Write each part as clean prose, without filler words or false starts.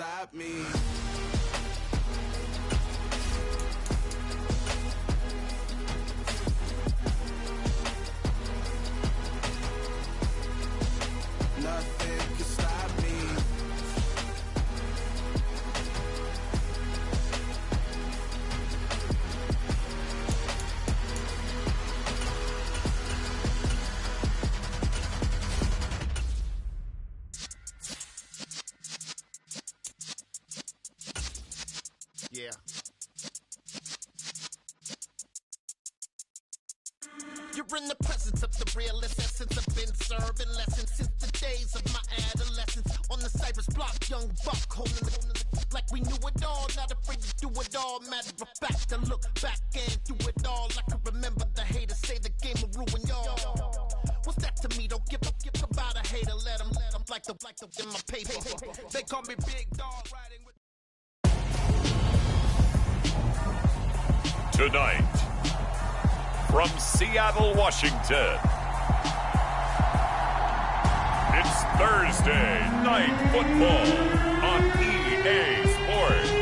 stop me. Nothing can stop me. Yeah. You're in the presence of the realest essence. I've been serving lessons since the days of my adolescence. On the Cypress block, young buck holding the like we knew it all. Not afraid to do it all. Matter of fact, I look back and do it all. I can remember the haters say the game will ruin y'all. What's that to me? Don't give about a hater. Let them like the in my paper. They call me Big Dog riding with. Tonight, from Seattle, Washington, it's Thursday Night Football on EA Sports.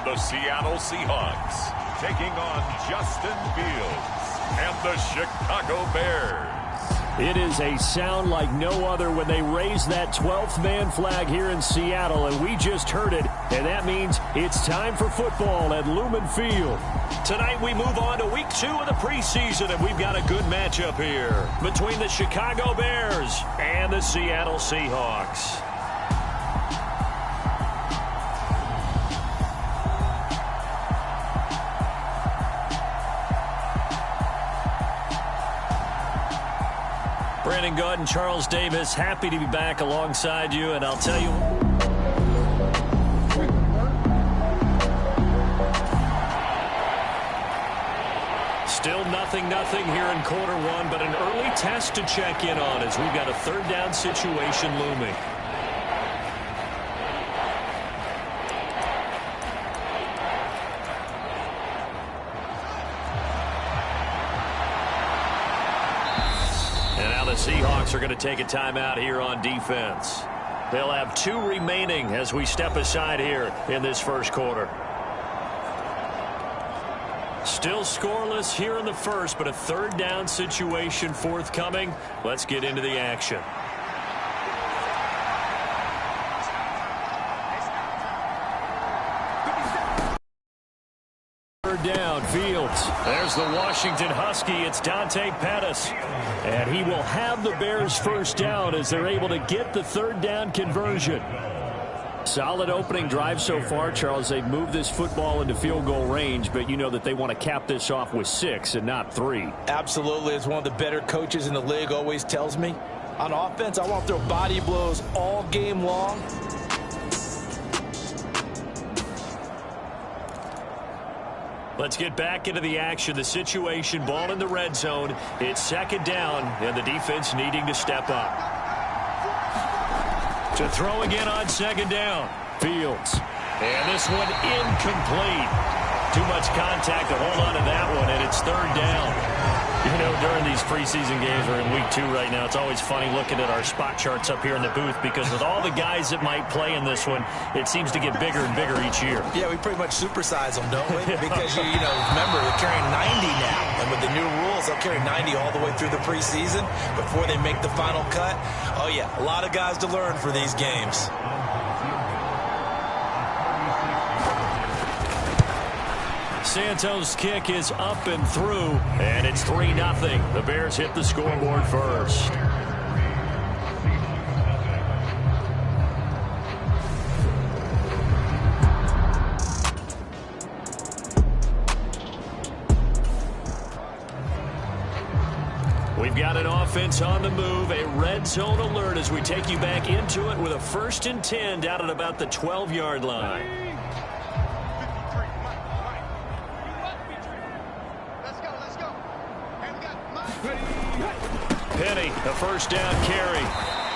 The Seattle Seahawks taking on Justin Fields and the Chicago Bears. It is a sound like no other when they raise that 12th man flag here in Seattle, and we just heard it, and that means it's time for football at Lumen Field. Tonight we move on to week 2 of the preseason, and we've got a good matchup here between the Chicago Bears and the Seattle Seahawks. Brandon Gaud and Charles Davis, happy to be back alongside you, and I'll tell you... Still nothing here in quarter one, but an early test to check in on as we've got a third down situation looming. The Seahawks are going to take a timeout here on defense. They'll have 2 remaining as we step aside here in this first quarter. Still scoreless here in the first, but a third down situation forthcoming. Let's get into the action. Down Fields. There's the Washington Husky. It's Dante Pettis. And he will have the Bears first down as they're able to get the third down conversion. Solid opening drive so far, Charles. They've moved this football into field goal range, but you know that they want to cap this off with 6 and not 3. Absolutely. As one of the better coaches in the league always tells me, on offense, I want to throw body blows all game long. Let's get back into the action. The situation, ball in the red zone. It's second down, and the defense needing to step up. To throw again on second down. Fields. And this one incomplete. Too much contact to hold on to that one, and it's third down. You know, during these preseason games, we're in week 2 right now. It's always funny looking at our spot charts up here in the booth because with all the guys that might play in this one, it seems to get bigger and bigger each year. Yeah, we pretty much supersize them, don't we? Because, you know, remember, they're carrying 90 now. And with the new rules, they'll carry 90 all the way through the preseason before they make the final cut. Oh, yeah, a lot of guys to learn for these games. Santos' kick is up and through, and it's 3-0. The Bears hit the scoreboard first. We've got an offense on the move, a red zone alert as we take you back into it with a 1st and 10 down at about the 12-yard line. Penny, a first down carry.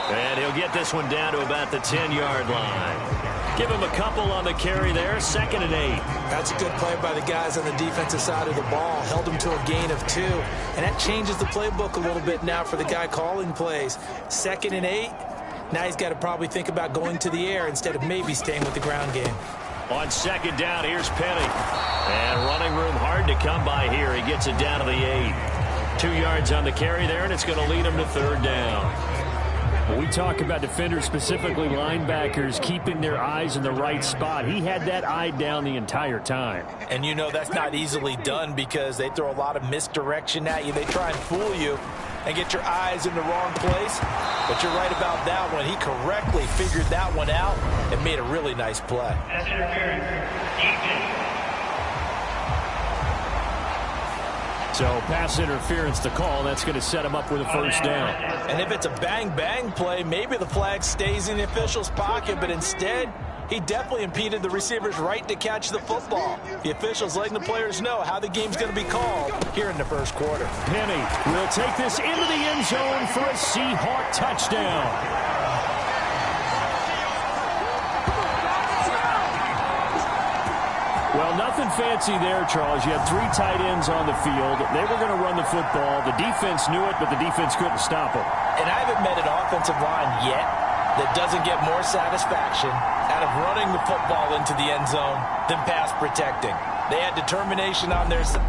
And he'll get this one down to about the 10-yard line. Give him a couple on the carry there. 2nd and 8. That's a good play by the guys on the defensive side of the ball. Held him to a gain of 2. And that changes the playbook a little bit now for the guy calling plays. 2nd and 8. Now he's got to probably think about going to the air instead of maybe staying with the ground game. On 2nd down, here's Penny. And running room hard to come by here. He gets it down to the 8. 2 yards on the carry there, and it's going to lead him to 3rd down. When we talk about defenders, specifically linebackers, keeping their eyes in the right spot, he had that eye down the entire time. And you know that's not easily done because they throw a lot of misdirection at you. They try and fool you and get your eyes in the wrong place. But you're right about that one. He correctly figured that one out and made a really nice play. So pass interference to call. That's going to set him up with a first down. And if it's a bang-bang play, maybe the flag stays in the official's pocket, but instead, he definitely impeded the receiver's right to catch the football. The officials letting the players know how the game's going to be called here in the first quarter. Penny will take this into the end zone for a Seahawk touchdown. Well, nothing fancy there, Charles. You had 3 tight ends on the field. They were going to run the football. The defense knew it, but the defense couldn't stop them. And I haven't met an offensive line yet that doesn't get more satisfaction out of running the football into the end zone than pass protecting. They had determination on their side.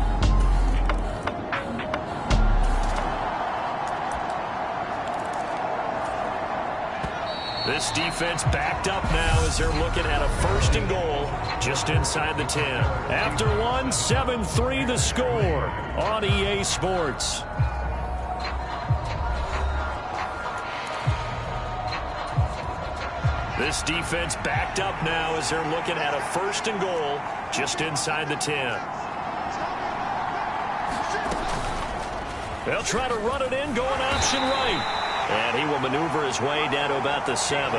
This defense backed up now as they're looking at a 1st and goal just inside the 10. After 1, 7-3 the score on EA Sports. This defense backed up now as they're looking at a 1st and goal just inside the 10. They'll try to run it in, going option right. And he will maneuver his way down to about the 7.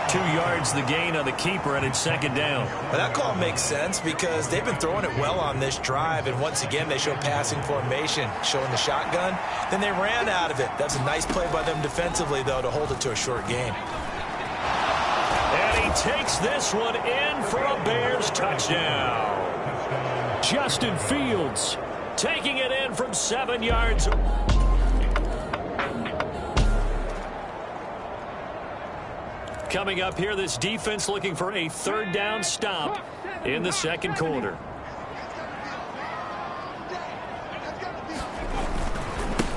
2 yards the gain on the keeper, and it's 2nd down. Well, that call makes sense because they've been throwing it well on this drive, and once again they show passing formation, showing the shotgun. Then they ran out of it. That's a nice play by them defensively, though, to hold it to a short gain. And he takes this one in for a Bears touchdown. Justin Fields taking it in from 7 yards. Coming up here, this defense looking for a 3rd down stop in the 2nd quarter.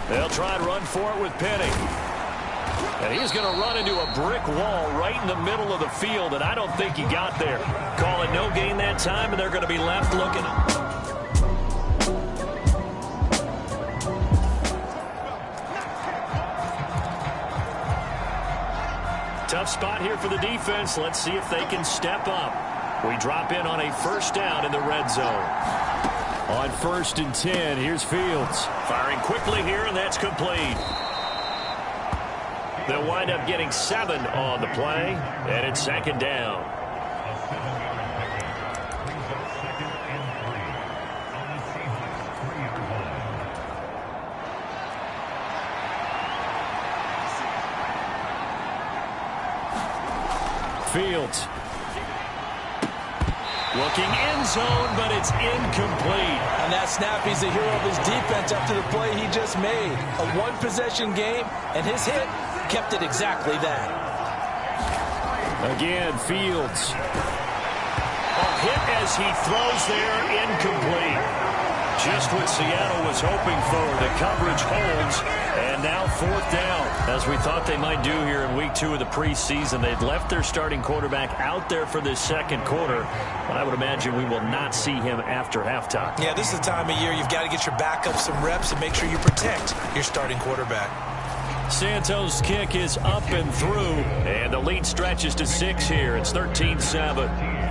They'll try and run for it with Penny. And he's going to run into a brick wall right in the middle of the field, and I don't think he got there. Call it no gain that time, and they're going to be left looking. Tough spot here for the defense. Let's see if they can step up. We drop in on a 1st down in the red zone. On 1st and 10, here's Fields. Firing quickly here, and that's complete. They'll wind up getting 7 on the play, and it's 2nd down. Fields looking end zone, but it's incomplete. On that snap, he's the hero of his defense after the play he just made. A 1-possession game, and his hit kept it exactly that. Again, Fields. A hit as he throws there, incomplete. Just what Seattle was hoping for. The coverage holds, and now 4th down. As we thought they might do here in week 2 of the preseason, they'd left their starting quarterback out there for this 2nd quarter, but I would imagine we will not see him after halftime. Yeah, this is the time of year you've got to get your backup some reps and make sure you protect your starting quarterback. Santos' kick is up and through, and the lead stretches to 6 here. It's 13-7.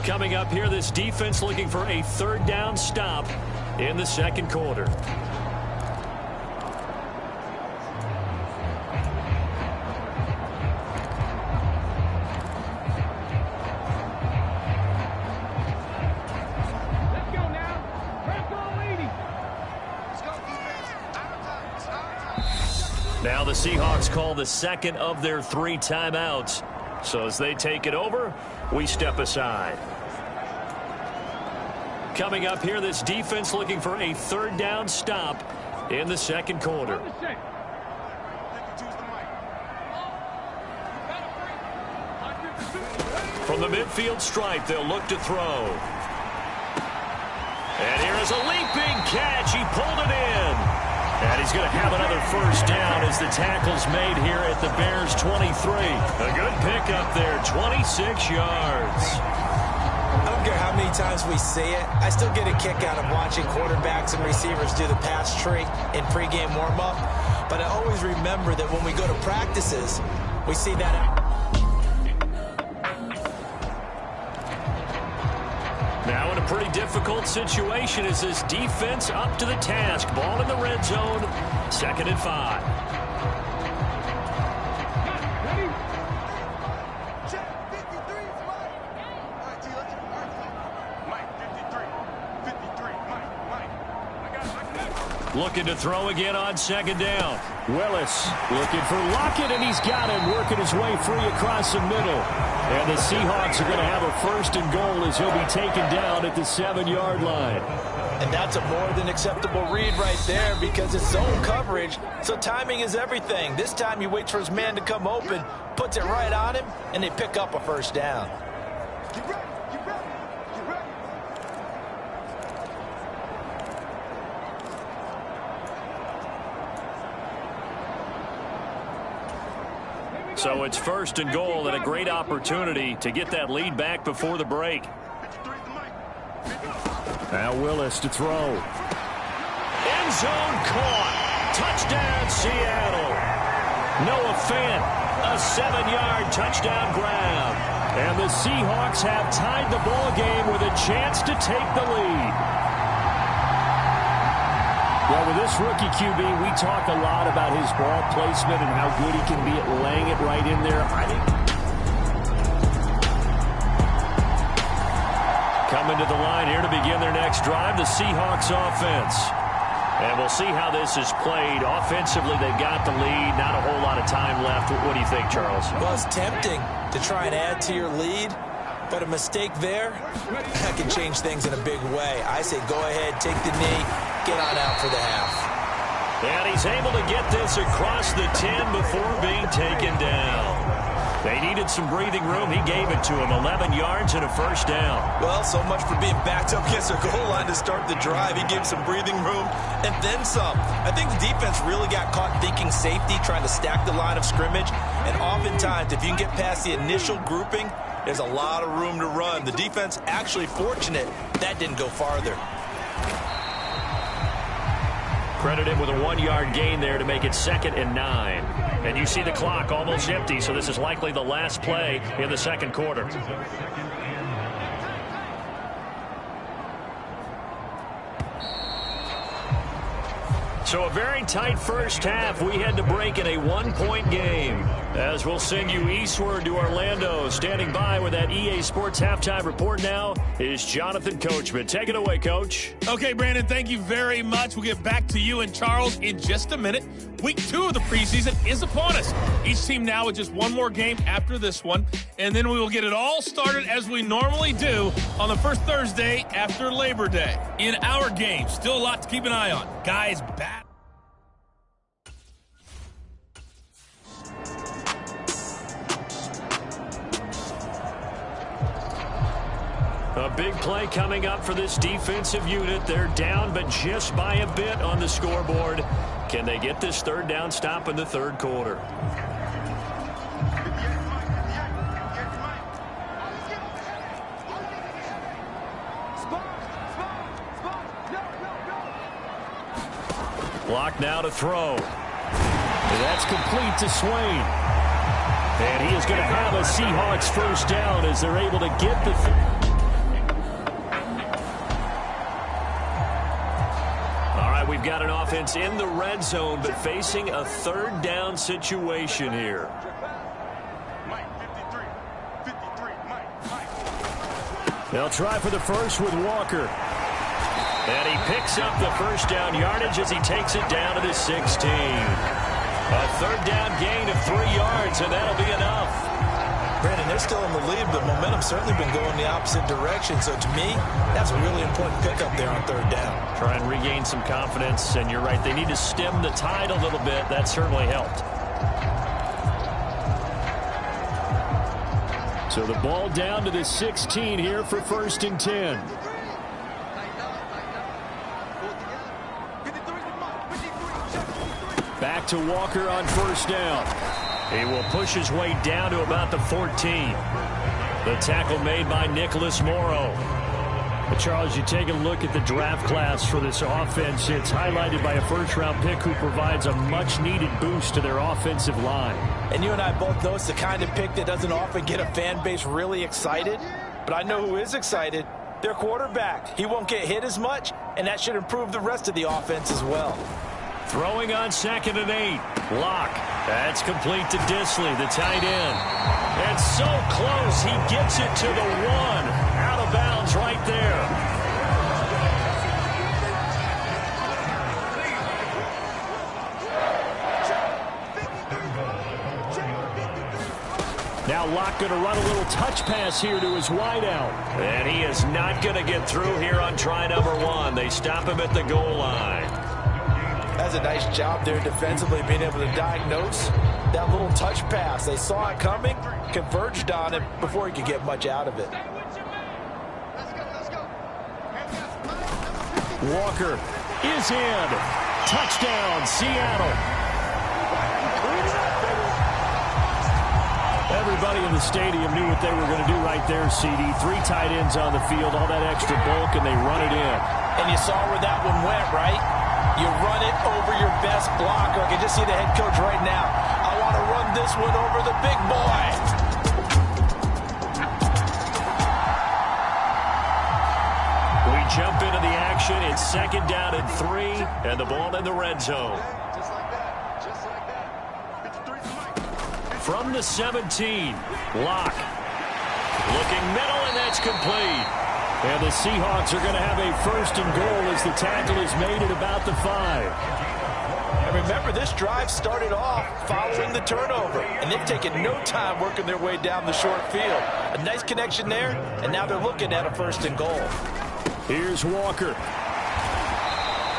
Coming up here, this defense looking for a 3rd down stop in the 2nd quarter. Now the Seahawks call the second of their 3 timeouts. So as they take it over, we step aside. Coming up here, this defense looking for a third down stop in the second quarter. From the midfield stripe, they'll look to throw. And here is a leaping catch. He pulled it in. And he's going to have another first down as the tackle's made here at the Bears' 23. A good pickup there, 26 yards. I don't care how many times we see it. I still get a kick out of watching quarterbacks and receivers do the pass tree in pregame warm-up. But I always remember that when we go to practices, we see that. Now in a pretty difficult situation as this defense up to the task. Ball in the red zone, 2nd and 5. Looking to throw again on 2nd down. Willis looking for Lockett, and he's got him working his way free across the middle. And the Seahawks are going to have a 1st and goal as he'll be taken down at the 7-yard line. And that's a more than acceptable read right there because it's zone coverage, so timing is everything. This time he waits for his man to come open, puts it right on him, and they pick up a 1st down. So it's 1st and goal and a great opportunity to get that lead back before the break. Now Willis to throw. End zone caught. Touchdown, Seattle. Noah Fant, a 7-yard touchdown grab. And the Seahawks have tied the ball game with a chance to take the lead. Well, with this rookie QB, we talk a lot about his ball placement and how good he can be at laying it right in there. I think coming to the line here to begin their next drive, the Seahawks offense. And we'll see how this is played. Offensively, they've got the lead. Not a whole lot of time left. What do you think, Charles? Well, it's tempting to try and add to your lead, but a mistake there, that can change things in a big way. I say go ahead, take the knee, get on out for the half. And he's able to get this across the 10 before being taken down. They needed some breathing room. He gave it to him. 11 yards and a 1st down. Well, so much for being backed up against their goal line to start the drive. He gave some breathing room and then some. I think the defense really got caught thinking safety, trying to stack the line of scrimmage. And oftentimes, if you can get past the initial grouping, there's a lot of room to run. The defense actually fortunate that didn't go farther. Credited with a 1-yard gain there to make it 2nd and 9. And you see the clock almost empty, so this is likely the last play in the second quarter. So a very tight first half. We had to break in a 1-point game. As we'll send you eastward to Orlando. Standing by with that EA Sports halftime report now is Jonathan Coachman. Take it away, Coach. Okay, Brandon, thank you very much. We'll get back to you and Charles in just a minute. Week 2 of the preseason is upon us. Each team now with just one more game after this one. And then we will get it all started as we normally do on the first Thursday after Labor Day. In our game, still a lot to keep an eye on. Guys, back. A big play coming up for this defensive unit. They're down, but just by a bit on the scoreboard. Can they get this third down stop in the third quarter? Block now to throw. And that's complete to Swain. And he is going to have a Seahawks first down as they're able to get the... We've got an offense in the red zone, but facing a third down situation here. They'll try for the first with Walker. And he picks up the first down yardage as he takes it down to the 16. A third down gain of 3 yards, and that'll be enough. Brandon, they're still in the lead, but momentum's certainly been going the opposite direction. So to me, that's a really important pickup there on third down. Try and regain some confidence, and you're right. They need to stem the tide a little bit. That certainly helped. So the ball down to the 16 here for 1st and 10. Back to Walker on 1st down. He will push his way down to about the 14. The tackle made by Nicholas Morrow. But Charles, you take a look at the draft class for this offense. It's highlighted by a first-round pick who provides a much-needed boost to their offensive line. And you and I both know it's the kind of pick that doesn't often get a fan base really excited. But I know who is excited. Their quarterback. He won't get hit as much, and that should improve the rest of the offense as well. Throwing on 2nd and 8. Locke. That's complete to Disley, the tight end. And so close, he gets it to the 1. Out of bounds right there. Now Locke going to run a little touch pass here to his wideout. And he is not going to get through here on try number 1. They stop him at the goal line. That's a nice job there defensively, being able to diagnose that little touch pass. They saw it coming, converged on it before he could get much out of it. Walker is in. Touchdown, Seattle. Everybody in the stadium knew what they were going to do right there, CD. 3 tight ends on the field, all that extra bulk, and they run it in. And you saw where that one went, right? You run it over your best blocker. I can just see the head coach right now. I want to run this one over the big boy. We jump into the action. It's 2nd down and 3, and the ball in the red zone. From the 17, Locke. Looking middle, and that's complete. And the Seahawks are going to have a 1st and goal as the tackle is made at about the 5. And remember, this drive started off following the turnover, and they've taken no time working their way down the short field. A nice connection there, and now they're looking at a 1st and goal. Here's Walker.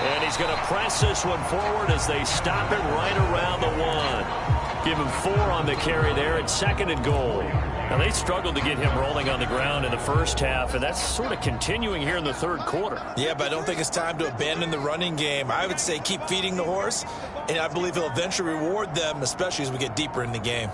And he's going to press this one forward as they stop it right around the 1. Give him 4 on the carry there at 2nd and goal. Now, they struggled to get him rolling on the ground in the first half, and that's sort of continuing here in the 3rd quarter. Yeah, but I don't think it's time to abandon the running game. I would say keep feeding the horse, and I believe he'll eventually reward them, especially as we get deeper in the game.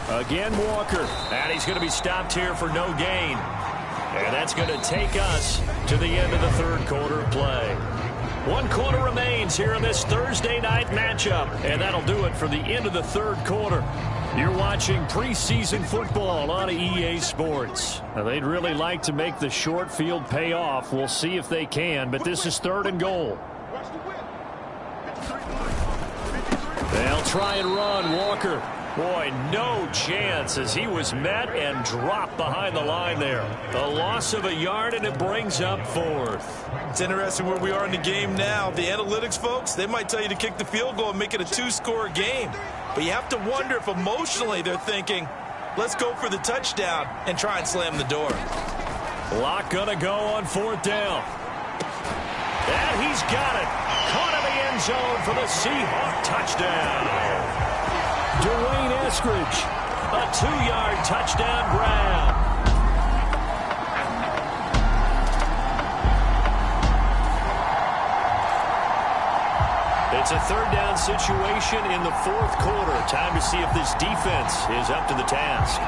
Again, Walker. And he's going to be stopped here for no gain. And that's going to take us to the end of the 3rd quarter play. 1 quarter remains here in this Thursday night matchup. And that'll do it for the end of the 3rd quarter. You're watching preseason football on EA Sports. Now, they'd really like to make the short field pay off. We'll see if they can, but this is 3rd and goal. They'll try and run. Walker. Boy, no chance as he was met and dropped behind the line there. A loss of a yard, and it brings up 4th. It's interesting where we are in the game now. The analytics folks, they might tell you to kick the field goal and make it a 2-score game. But you have to wonder if emotionally they're thinking, let's go for the touchdown and try and slam the door. Locke gonna go on 4th down. And he's got it. Caught in the end zone for the Seahawk touchdown. Dwayne Eskridge, a 2-yard touchdown grab. It's a 3rd down situation in the 4th quarter. Time to see if this defense is up to the task.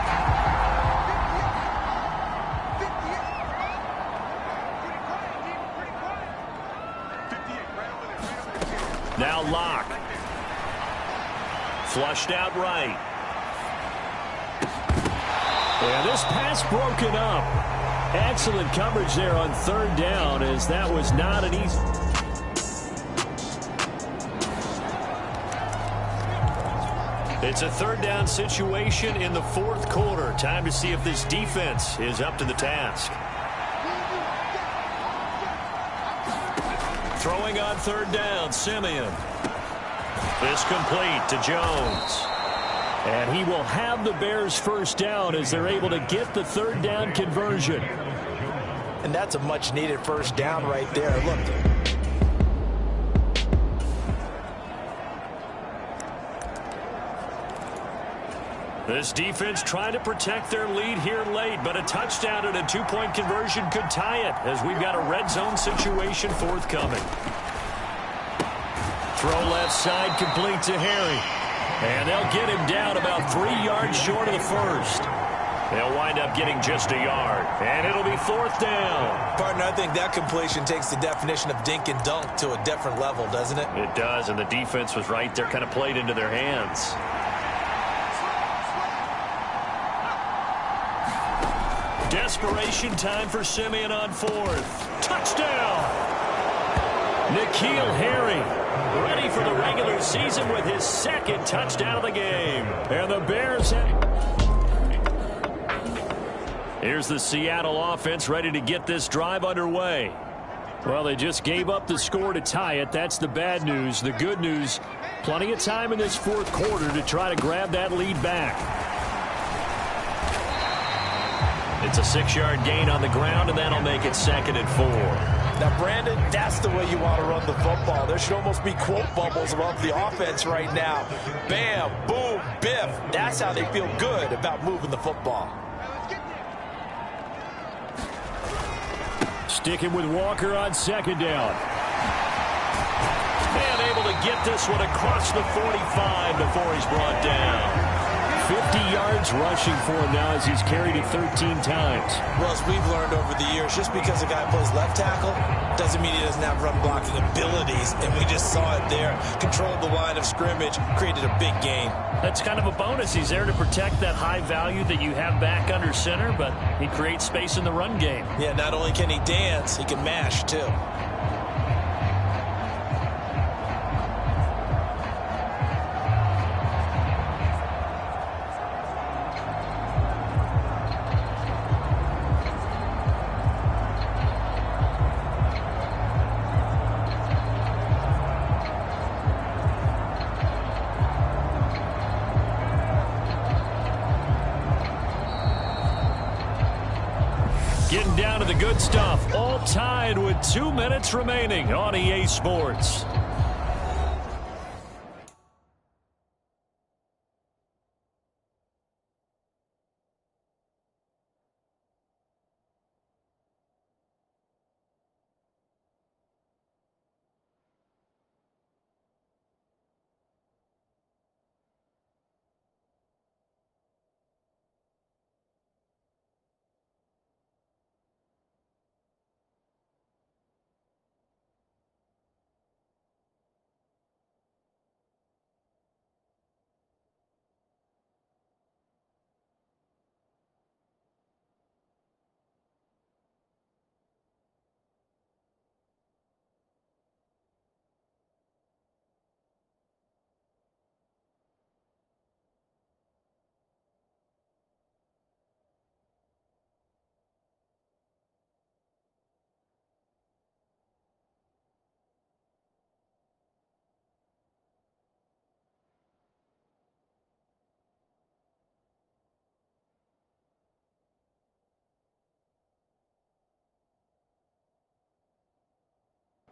Now Locke. Flushed out right. And this pass broken up. Excellent coverage there on 3rd down, as that was not an easy. It's a 3rd down situation in the 4th quarter. Time to see if this defense is up to the task. Throwing on third down, Simeon. This complete to Jones. And he will have the Bears first down as they're able to get the third down conversion. And that's a much-needed first down right there. Look. This defense trying to protect their lead here late, but a touchdown and a two-point conversion could tie it as we've got a red zone situation forthcoming. Throw left side complete to Harry. And they'll get him down about 3 yards short of the first. They'll wind up getting just a yard, and it'll be fourth down. Partner, I think that completion takes the definition of dink and dunk to a different level, doesn't it? It does, and the defense was right there, kind of played into their hands. Desperation time for Simeon on fourth. Touchdown! N'Keal Harry ready for the regular season with his second touchdown of the game. And the Bears have... Here's the Seattle offense ready to get this drive underway. Well, they just gave up the score to tie it. That's the bad news. The good news, plenty of time in this fourth quarter to try to grab that lead back. It's a 6-yard gain on the ground, and that'll make it 2nd and 4. Now, Brandon, that's the way you want to run the football. There should almost be quote bubbles above the offense right now. Bam, boom, biff. That's how they feel good about moving the football. Sticking with Walker on 2nd down. And able to get this one across the 45 before he's brought down. 50 yards rushing for him now as he's carried it 13 times. Well, as we've learned over the years, just because a guy plays left tackle doesn't mean he doesn't have run blocking abilities, and we just saw it there. Controlled the line of scrimmage, created a big gain. That's kind of a bonus. He's there to protect that high value that you have back under center, but he creates space in the run game. Yeah, not only can he dance, he can mash too. Getting down to the good stuff. All tied with 2 minutes remaining on EA Sports.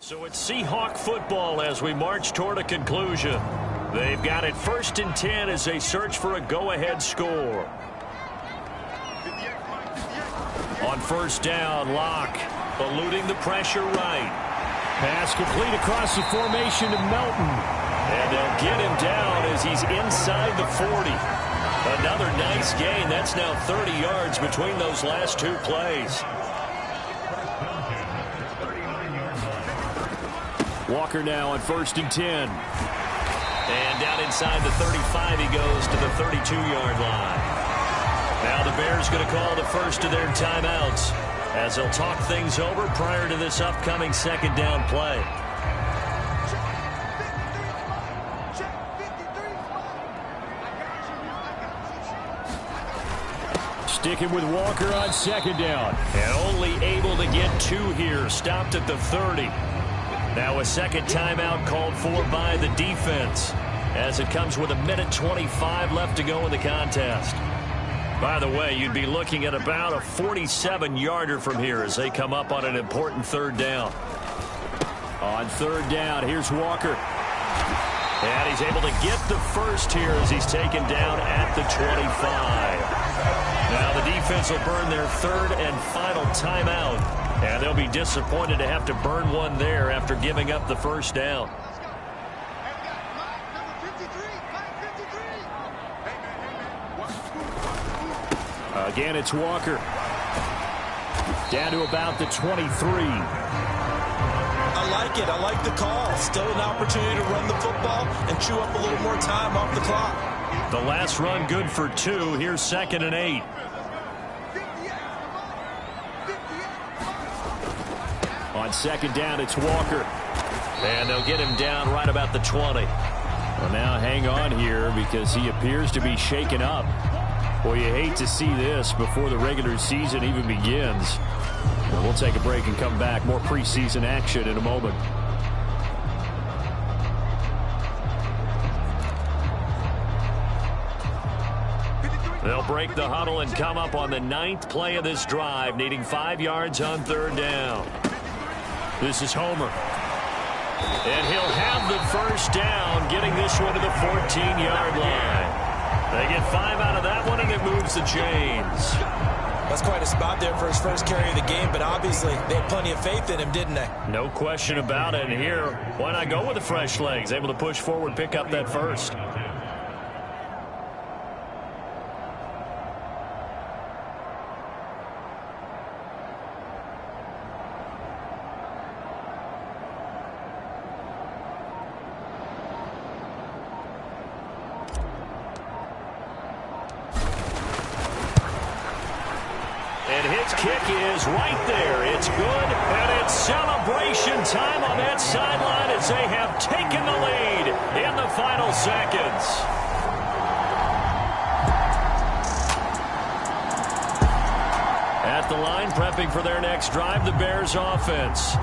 So it's Seahawk football as we march toward a conclusion. They've got it 1st and 10 as they search for a go-ahead score. On 1st down, Locke eluding the pressure right. Pass complete across the formation to Melton. And they'll get him down as he's inside the 40. Another nice gain. That's now 30 yards between those last 2 plays. Walker now on 1st and 10. And down inside the 35 he goes to the 32-yard line. Now the Bears going to call the first of their timeouts as they'll talk things over prior to this upcoming 2nd down play. Sticking with Walker on 2nd down. And only able to get 2 here. Stopped at the 30. Now a second timeout called for by the defense as it comes with 1:25 left to go in the contest. By the way, you'd be looking at about a 47-yarder from here as they come up on an important third down. On third down, here's Walker. And he's able to get the first here as he's taken down at the 25. Now the defense will burn their third and final timeout. And they'll be disappointed to have to burn one there after giving up the first down. Again, it's Walker. Down to about the 23. I like it. I like the call. Still an opportunity to run the football and chew up a little more time off the clock. The last run good for 2. Here's 2nd and 8. On second down, it's Walker. And they'll get him down right about the 20. Well, now hang on here because he appears to be shaken up. Well, you hate to see this before the regular season even begins. Well, we'll take a break and come back. More preseason action in a moment. They'll break the huddle and come up on the 9th play of this drive, needing 5 yards on third down. This is Homer. And he'll have the first down, getting this one to the 14-yard line. They get 5 out of that one, and it moves the chains. That's quite a spot there for his first carry of the game, but obviously they had plenty of faith in him, didn't they? No question about it. And here, why not go with the fresh legs? Able to push forward, pick up that first. Kick is right there. It's good, and it's celebration time on that sideline as they have taken the lead in the final seconds. At the line, prepping for their next drive, the Bears offense.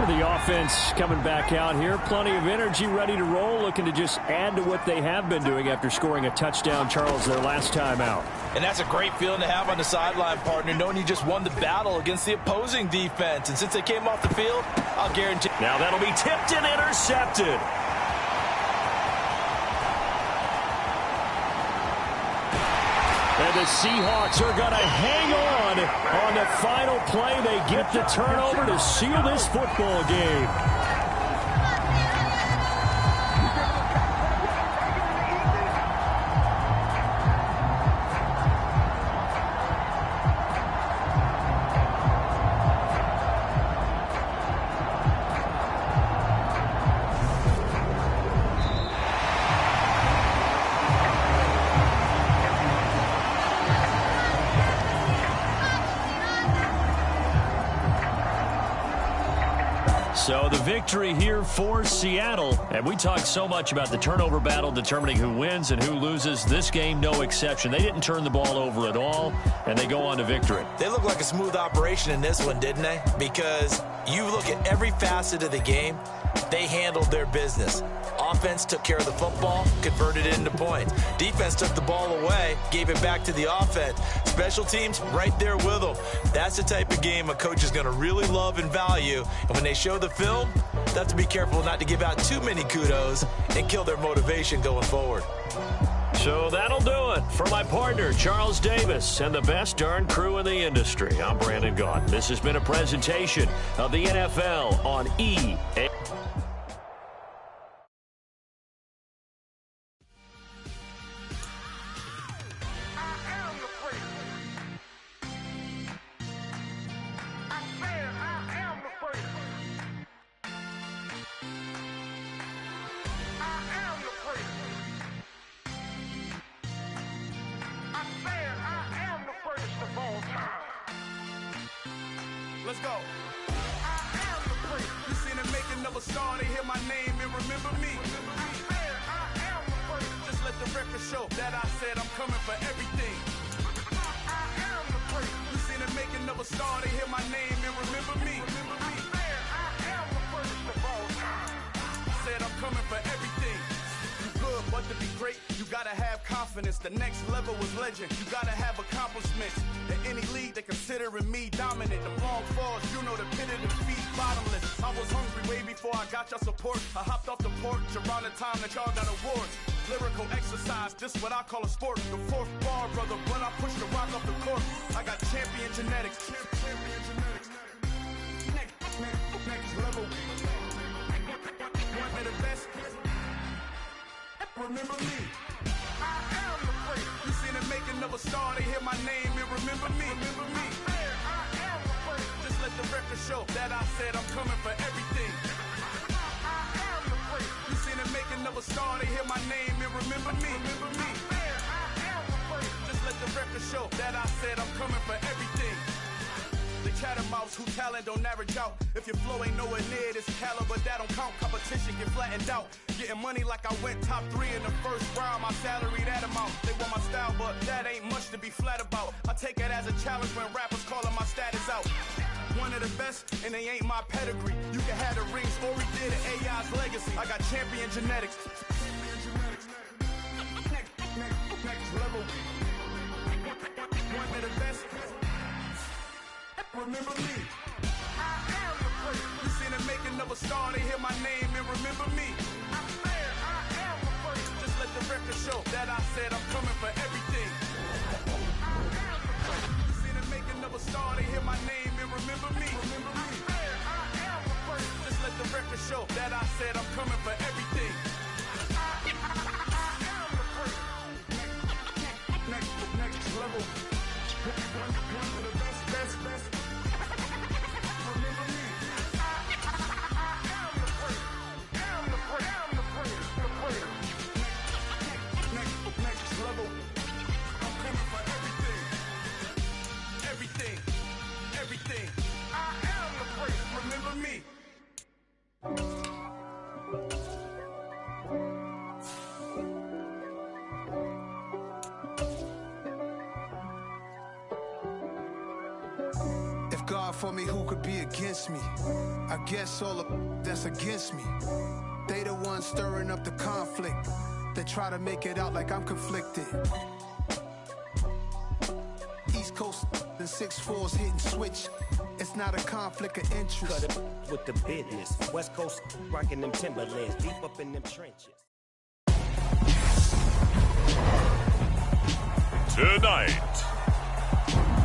The offense coming back out here. Plenty of energy, ready to roll, looking to just add to what they have been doing after scoring a touchdown, Charles, their last time out. And that's a great feeling to have on the sideline, partner, knowing you just won the battle against the opposing defense. And since they came off the field, I'll guarantee. Now that'll be tipped and intercepted. And the Seahawks are going to hang on the final play. They get the turnover to seal this football game. So the victory here for Seattle. And we talked so much about the turnover battle determining who wins and who loses. This game, no exception. They didn't turn the ball over at all, and they go on to victory. They look like a smooth operation in this one, didn't they? Because you look at every facet of the game, they handled their business. Offense took care of the football, converted it into points. Defense took the ball away, gave it back to the offense. Special teams, right there with them. That's the type of game a coach is going to really love and value. And when they show the film, they have to be careful not to give out too many kudos and kill their motivation going forward. So that'll do it for my partner, Charles Davis, and the best darn crew in the industry. I'm Brandon Gaudin. This has been a presentation of the NFL on EA. Let's go. I am the prince. You seen the making of a star, they hear my name and remember me. I am the prince. Just let the record show that I said I'm coming for everything. I am the prince. You seen the making of a star, they hear my name and remember me. I am the first of all to be great, you gotta have confidence. The next level was legend. You gotta have accomplishments. In any league, they considering me dominant. The long falls, you know the pit of defeat, bottomless. I was hungry way before I got your support. I hopped off the porch around the time that y'all got awards. Lyrical exercise, this what I call a sport. The fourth bar, brother, when I push the rock off the court. I got champion genetics. Champion genetics. Next level. One of the best. Remember me. I am the great. You seen the making of a star, they hear my name and remember me. Remember me. I am the great. Just let the record show that I said I'm coming for everything. I am the great. You seen the making of a star, they hear my name and remember me. Remember me. I am the great. Just let the record show that I said I'm coming for everything. The catamounts who talent don't average out. If your flow ain't nowhere near this caliber, that don't count. Competition get flattened out. Getting money like I went top 3 in the first round. My salary that amount. They want my style, but that ain't much to be flat about. I take it as a challenge when rappers calling my status out. One of the best, and they ain't my pedigree. You can have the rings, or we did it, AI's legacy. I got champion genetics. Next level. One of the best. Remember me. I am the great. You seen the making of a star, they hear my name and remember me. I am the great. Just let the record show that I said I'm coming for everything. I am the great. You seen the making of a star, they hear my name and remember me. Remember me. I am the great. Just let the record show that I said I'm coming for everything. I am the great. Next level. One of the best. Everything. I am the great. Remember me. If God for me, who could be against me? I guess all of that's against me. They the ones stirring up the conflict. They try to make it out like I'm conflicted. East Coast and 6'4's hitting switch. It's not a conflict of interest. Cut it with the business. West Coast rocking them Timberlands, deep up in them trenches. Tonight,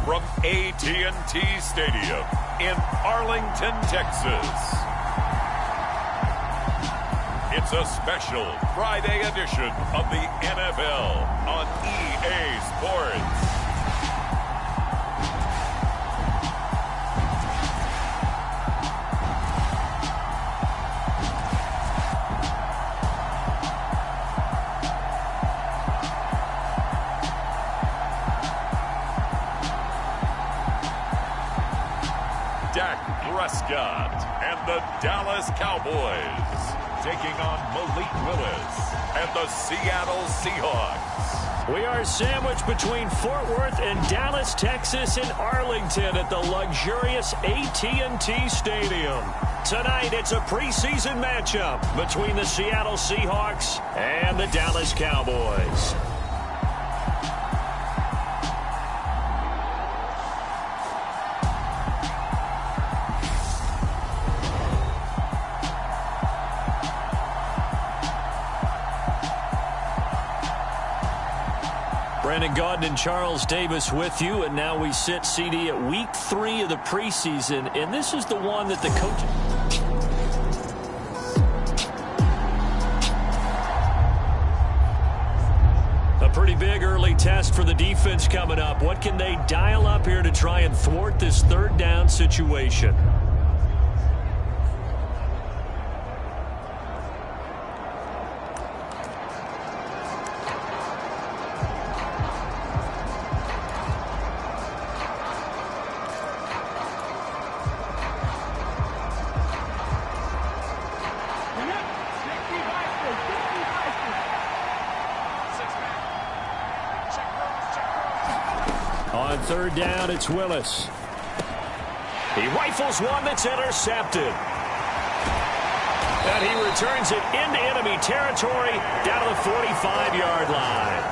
from AT&T Stadium in Arlington, Texas, it's a special Friday edition of the NFL on EA Sports. Prescott and the Dallas Cowboys taking on Malik Willis and the Seattle Seahawks. We are sandwiched between Fort Worth and Dallas, Texas, and Arlington at the luxurious AT&T Stadium. Tonight, it's a preseason matchup between the Seattle Seahawks and the Dallas Cowboys. Brandon Gaudin and Charles Davis with you, and now we sit, CD, at week 3 of the preseason, and this is the one that the coach... A pretty big early test for the defense coming up. What can they dial up here to try and thwart this third down situation? On third down, it's Willis. He rifles one that's intercepted. And he returns it into enemy territory down to the 45-yard line.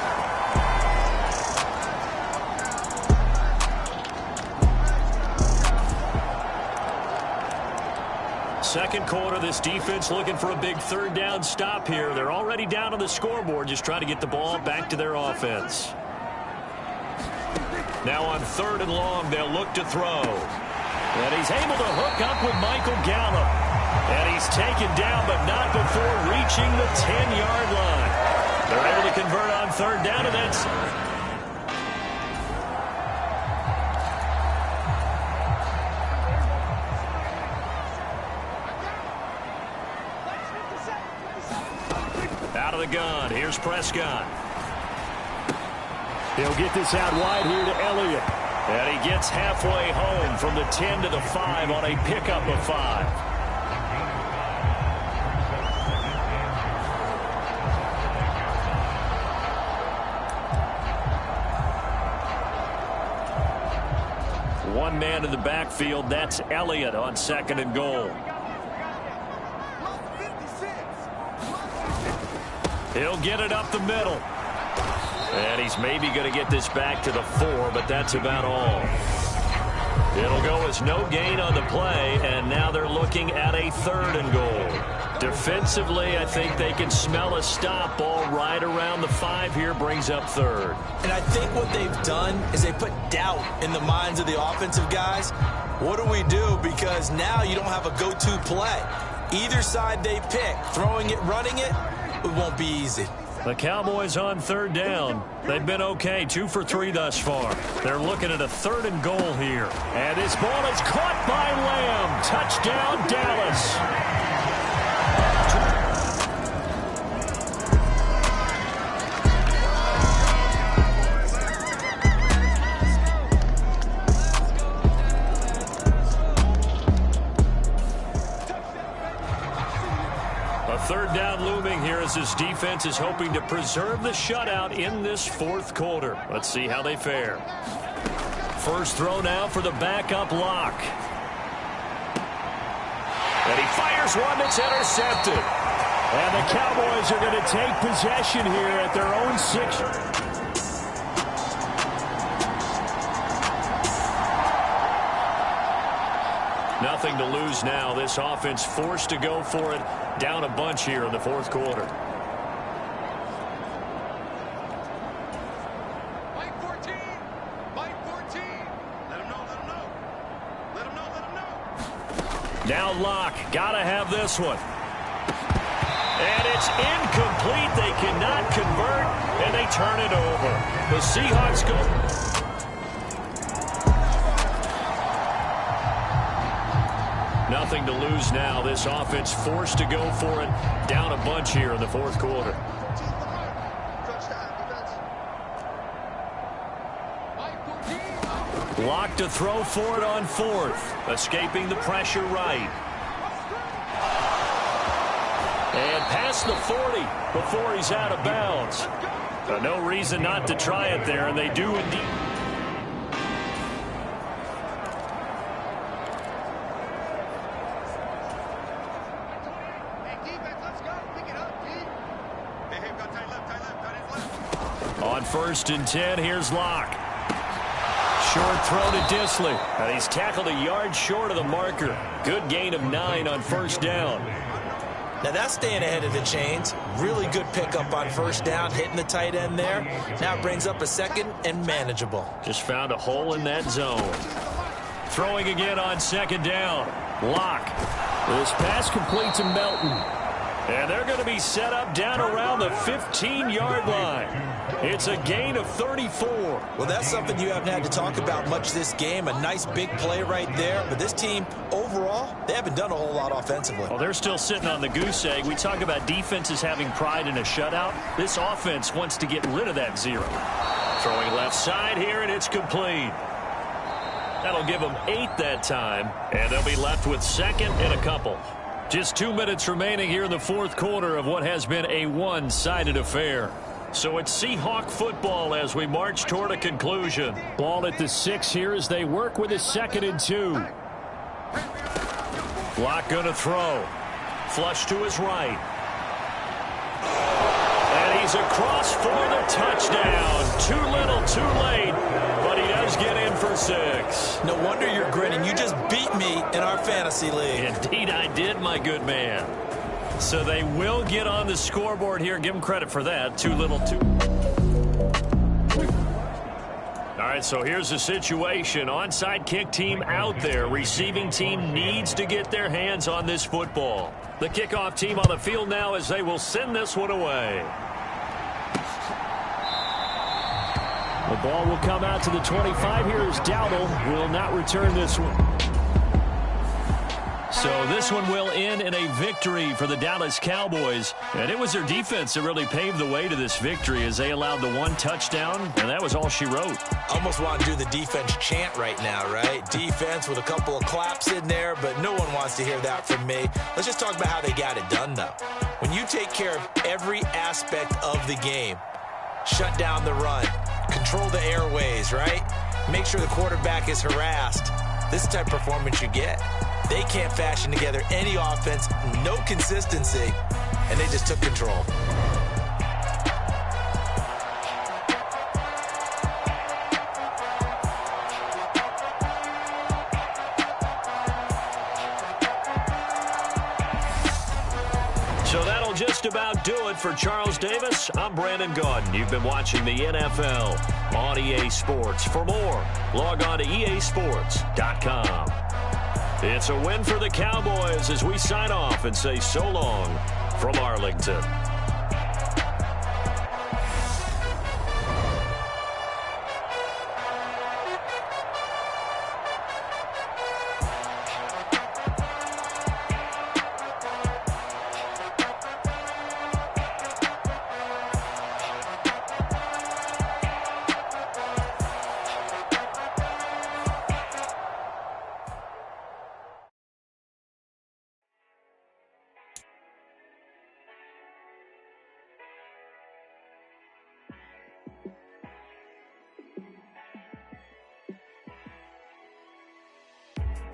Second quarter, this defense looking for a big third down stop here. They're already down on the scoreboard, just trying to get the ball back to their offense. Now on 3rd and long, they'll look to throw. And he's able to hook up with Michael Gallup. And he's taken down, but not before reaching the 10-yard line. They're able to convert on 3rd down, and that's... out of the gun. Here's Prescott. He'll get this out wide here to Elliott. And he gets halfway home from the 10 to the 5 on a pickup of 5. One man in the backfield. That's Elliott on 2nd and goal. He'll get it up the middle. And he's maybe going to get this back to the 4, but that's about all. It'll go as no gain on the play, and now they're looking at a 3rd and goal. Defensively, I think they can smell a stop. Ball right around the 5 here, brings up 3rd. And I think what they've done is they put doubt in the minds of the offensive guys. What do we do? Because now you don't have a go-to play. Either side they pick, throwing it, running it, it won't be easy. The Cowboys on 3rd down. They've been okay, 2 for 3 thus far. They're looking at a 3rd and goal here. And this ball is caught by Lamb. Touchdown, Dallas. Third down looming here as this defense is hoping to preserve the shutout in this 4th quarter. Let's see how they fare. First throw now for the backup Lock. And he fires one that's intercepted. And the Cowboys are going to take possession here at their own 6. Nothing to lose now. This offense forced to go for it. Down a bunch here in the 4th quarter. Mike 14. Mike 14. Let him know. Let him know. Let him know. Let him know. Now Lock. Got to have this one. And it's incomplete. They cannot convert, and they turn it over. The Seahawks go... Nothing to lose now. This offense forced to go for it. Down a bunch here in the 4th quarter. Lock to throw for it on 4th. Escaping the pressure right. And past the 40 before he's out of bounds. No reason not to try it there, and they do indeed. On 1st and 10, here's Lock. Short throw to Disley. And he's tackled a yard short of the marker. Good gain of 9 on 1st down. Now that's staying ahead of the chains. Really good pickup on 1st down, hitting the tight end there. Now it brings up a 2nd and manageable. Just found a hole in that zone. Throwing again on 2nd down. Lock. This pass complete to Melton. And they're going to be set up down around the 15-yard line. It's a gain of 34. Well, that's something you haven't had to talk about much this game. A nice big play right there. But this team, overall, they haven't done a whole lot offensively. Well, they're still sitting on the goose egg. We talk about defenses having pride in a shutout. This offense wants to get rid of that 0. Throwing left side here, and it's complete. That'll give them 8 that time. And they'll be left with 2nd and a couple. Just 2 minutes remaining here in the 4th quarter of what has been a one-sided affair. So it's Seahawk football as we march toward a conclusion. Ball at the 6 here as they work with a 2nd and 2. Lock going to throw. Flush to his right. And he's across for the touchdown. Too little, too late, but he does get in for 6. No wonder you're grinning. You just beat me in our fantasy league. Indeed I did, my good man. So they will get on the scoreboard here. Give them credit for that. Too little, too... All right, so here's the situation. Onside kick team out there. Receiving team needs to get their hands on this football. The kickoff team on the field now as they will send this one away. The ball will come out to the 25. Here is Dowdle. Will not return this one. So this one will end in a victory for the Dallas Cowboys. And it was their defense that really paved the way to this victory as they allowed the 1 touchdown, and that was all she wrote. Almost want to do the defense chant right now, right? Defense with a couple of claps in there, but no one wants to hear that from me. Let's just talk about how they got it done, though. When you take care of every aspect of the game, shut down the run, control the airways, right? Make sure the quarterback is harassed. This is the type of performance you get. They can't fashion together any offense, no consistency, and they just took control. So that'll just about do it for Charles Davis. I'm Brandon Gaudin. You've been watching the NFL on EA Sports. For more, log on to easports.com. It's a win for the Cowboys as we sign off and say so long from Arlington.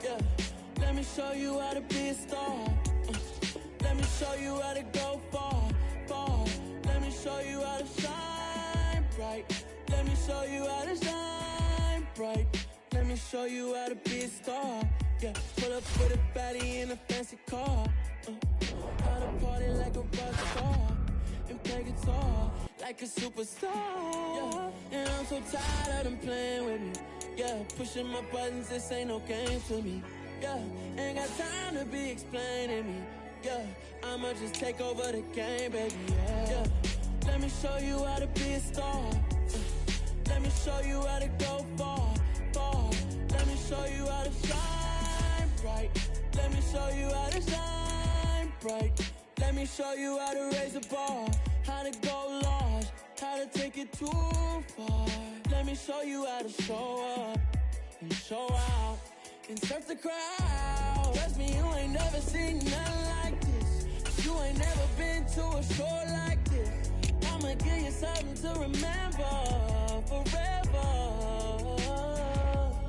Yeah, let me show you how to be a star. Let me show you how to go far, far. Let me show you how to shine bright. Let me show you how to shine bright. Let me show you how to be a star. Yeah, pull up with a baddie in a fancy car. How to party like a rock star and play guitar like a superstar. Yeah, and I'm so tired of them playing with me. Yeah, pushing my buttons, this ain't no game to me. Yeah, ain't got time to be explaining me. Yeah, I'ma just take over the game, baby. Yeah, let me show you how to be a star. Let me show you how to go far, far. Let me show you how to shine bright. Let me show you how to shine bright. Let me show you how to raise a bar, how to go large, how to take it too far. Let me show you how to show up and show out and surf the crowd. Trust me, you ain't never seen nothing like this. You ain't never been to a show like this. I'ma give you something to remember forever.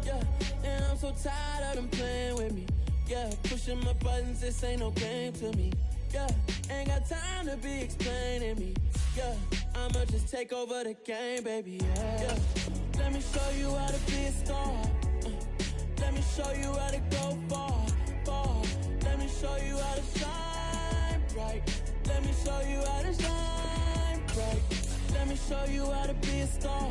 Yeah, and I'm so tired of them playing with me. Yeah, pushing my buttons, this ain't no game to me. Yeah, ain't got time to be explaining me. Yeah, I'ma just take over the game, baby. Yeah, let me show you how to be a star. Let me show you how to go far, far. Let me show you how to shine bright. Let me show you how to shine bright. Let me show you how to be a star.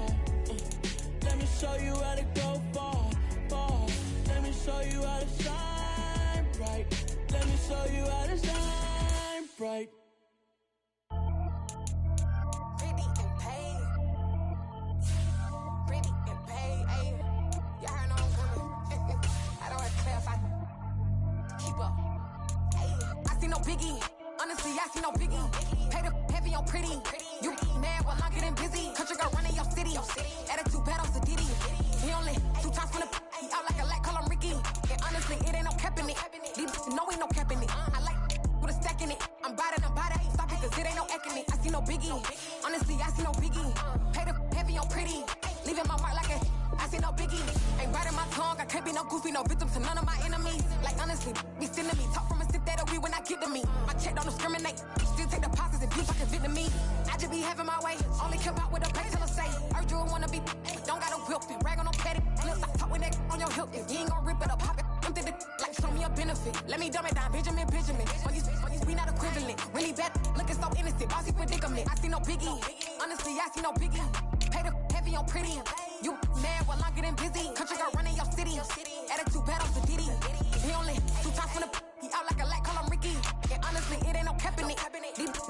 Let me show you how to go far, far. Let me show you how to shine bright. Let me show you how to shine bright. Pretty and paid. Pretty and paid. Ayy, y'all heard I'm coming. I don't have to clarify. Keep up. Ayy, I see no biggie. Honestly, I see no biggie. Pay the heavy on pretty. You mad while I'm getting busy. Country girl running your city. Attitude bad on Sadiddy. He only 2 times from the he out like a light, call him Ricky. And honestly, it ain't no cap in it. These bitches know ain't no cap in it. I like with a stack in it. I'm bad it. Stop it, cause it ain't no acting it. I see no biggie. Honestly, I see no biggie. Pay the heavy on pretty. Leaving my mark like a I see no biggie. Ain't biting my tongue. I can't be no goofy, no victim to none of my enemies. Like honestly, be sending me talk from a sip that we when I get to me. My don't discriminate. Still take deposits if you fucking Vietnamese. I just be having my way. Only care about what the pay till I say. Urge you wanna be, don't gotta whip it. Rag on no petty flips. I talk with that on your hip. If you ain't gon' rip it up, pop it. Empty the like show me a benefit. Let me dumb it down, Benjamin. We not equivalent. Really bad, looking so innocent. Bossy predicament. I see no biggie. Honestly, I see no biggie. Pay the heavy on pretty. You mad while I'm getting busy. Country girl running your city. Attitude bad on the Diddy. He only 2 times from the he out like a light, call him Ricky. And honestly, it ain't no cap in it.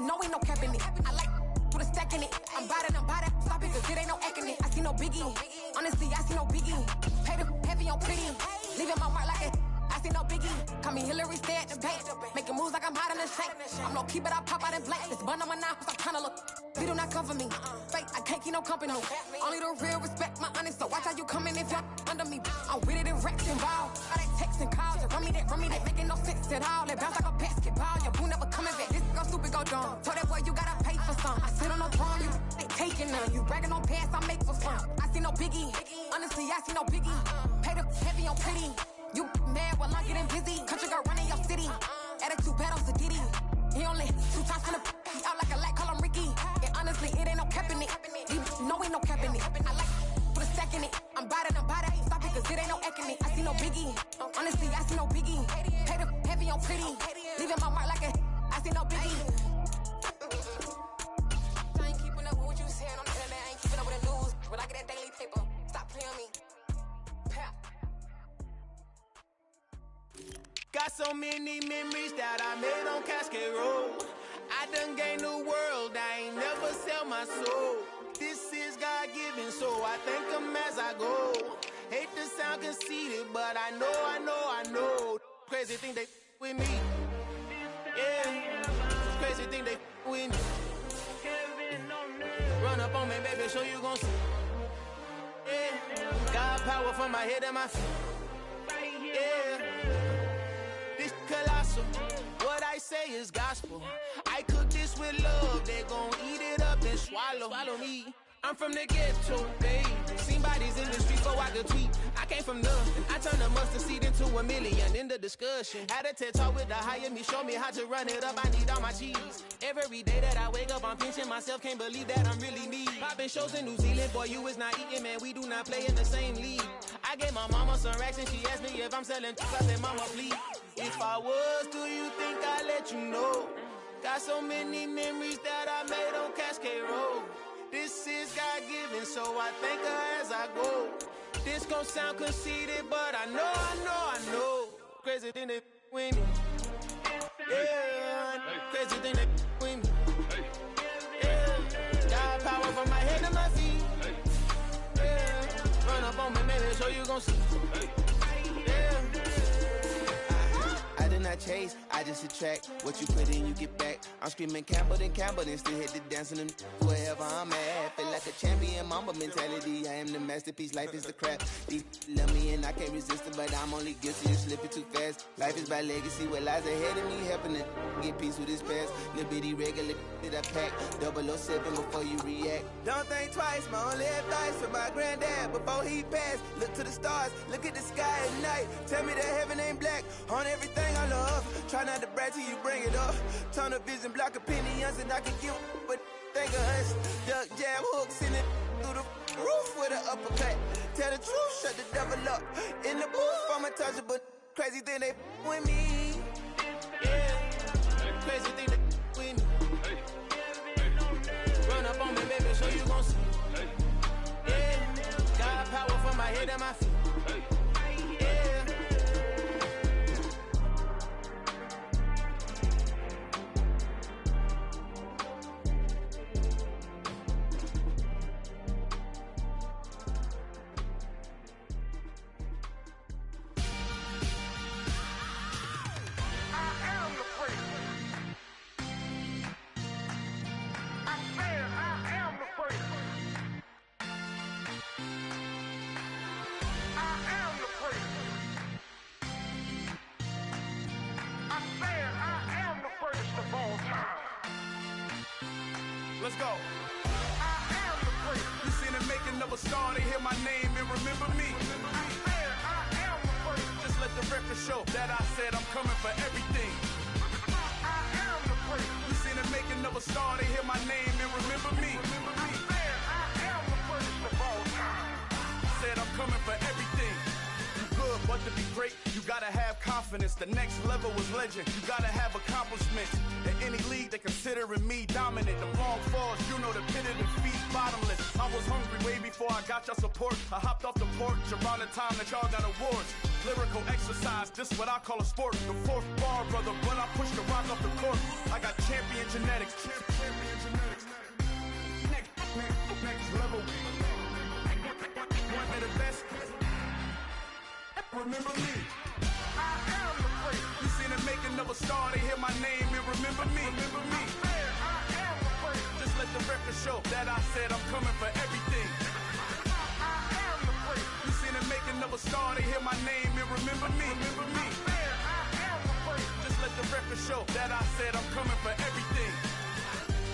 No, ain't no cap in it. I like put a stack in it. I'm bad. Stop it, cause it ain't no acting it. I see no biggie. Honestly, I see no biggie. Pay the heavy on pretty. Leaving my mark like it. I see no biggie. Call me Hillary, stay at the bank. Making moves like I'm hot in the shank. I'm no keep it, I pop out in blank. This bun on my knife, I'm trying to look. They do not come for me. Fake, I can't keep no company. Only the real respect my honest. So watch how you coming if you're under me. I'm with it in Rex involved. All that text and calls. You run me that. Making no sense at all. They bounce like a basketball. Your boo never coming back. This go stupid, go dumb. Told that boy you gotta pay for some. I sit on no throne, you they taking none. You bragging on past, I make for fun. I see no biggie. Honestly, I see no biggie. Pay the heavy on pretty. You mad while I'm getting busy. Country girl running your city. Attitude bad on the Diddy. He only 2 times from the he out like a light, call him Ricky. And honestly, it ain't no cap in it. No, ain't no cap in it. I like put a stack in it. I'm bad. Stop it, cause it ain't no acting it. I see no biggie. Honestly, I see no biggie. Pay the heavy on pretty. Leaving my mark like a I see no biggie. I ain't keeping up with what you saying on the internet. I ain't keeping up with the news. When I get that daily paper, stop playing me. Got so many memories that I made on Cascade Road. I done gained the world, I ain't never sell my soul. This is God-given, so I thank him as I go. Hate to sound conceited, but I know. Crazy thing they with me. Yeah, crazy thing they with me. Run up on me, baby, show you gon' see. Yeah, God power from my head and my feet. Yeah. Colossal. What I say is gospel. I cook this with love. They gon' eat it up and swallow me. I'm from the ghetto, baby. Seen bodies in the street before I could tweet. I came from nothing. I turned a mustard seed into $1 million in the discussion. Had a TED talk with the higher me, show me how to run it up. I need all my cheese. Every day that I wake up, I'm pinching myself. Can't believe that I'm really me. Popping shows in New Zealand, boy, you is not eating, man. We do not play in the same league. I gave my mama some racks and she asked me if I'm selling. I said, mama, please. If I was, do you think I'd let you know? Got so many memories that I made on Cascade Road. This is God-given, so I thank her as I go. This gon' sound conceited, but I know. Crazy thing they with me. Yeah, crazy thing they with me. Yeah, got power from my head to my feet. Yeah, run up on me, maybe so you gon' see. Yeah. I did not chase, I just attract. What you put in, you get back. I'm screaming Campbell, then still hit the dancing and wherever I'm at. Feel like a champion, mamba mentality. I am the masterpiece, life is the crap. These love me and I can't resist it, but I'm only guilty of slipping too fast. Life is by legacy, what lies ahead of me, helping to get peace with his past. Little bitty regular that I pack, 007 before you react. Don't think twice, my only advice for my granddad before he passed. Look to the stars, look at the sky at night. Tell me that heaven ain't black on everything I love. Try not to brag till you bring it up. Tunnel vision, block opinions, and I can give but think of us. Duck jab hooks in it through the roof with an uppercut. Tell the truth, shut the devil up. In the booth, I'm untouchable. Crazy thing they with me. Yeah, crazy thing they with me. Run up on me, baby, so you gon' see. Yeah, got power from my head and my feet. Yeah. Let's go. I am the great. You seen the making of a star, they hear my name and remember me. I am the first. Just let the record show that I said I'm coming for everything. I am the another star, they hear my name and remember me. I am the first of all time. Said I'm coming for everything. You good, but to be great, you gotta have confidence. The next level was legend. You gotta have accomplishments. In any league, they considering me dominant. The long falls, you know the pit of defeat, bottomless. I was hungry way before I got your support. I hopped off the porch around the time that y'all got awards. Lyrical exercise, this what I call a sport. The fourth bar, brother, when I push the rock off the court. I got champion genetics. Champion genetics. Next level. One of the best. Remember me. I am the great. You seen it making of a star, they hear my name and remember me. Remember me. I am the great. Just let the record show that I said I'm coming for everything. I am the great. You seen it making of a star, they hear my name and remember me. Remember me. I am the great. Just let the record show that I said I'm coming for everything.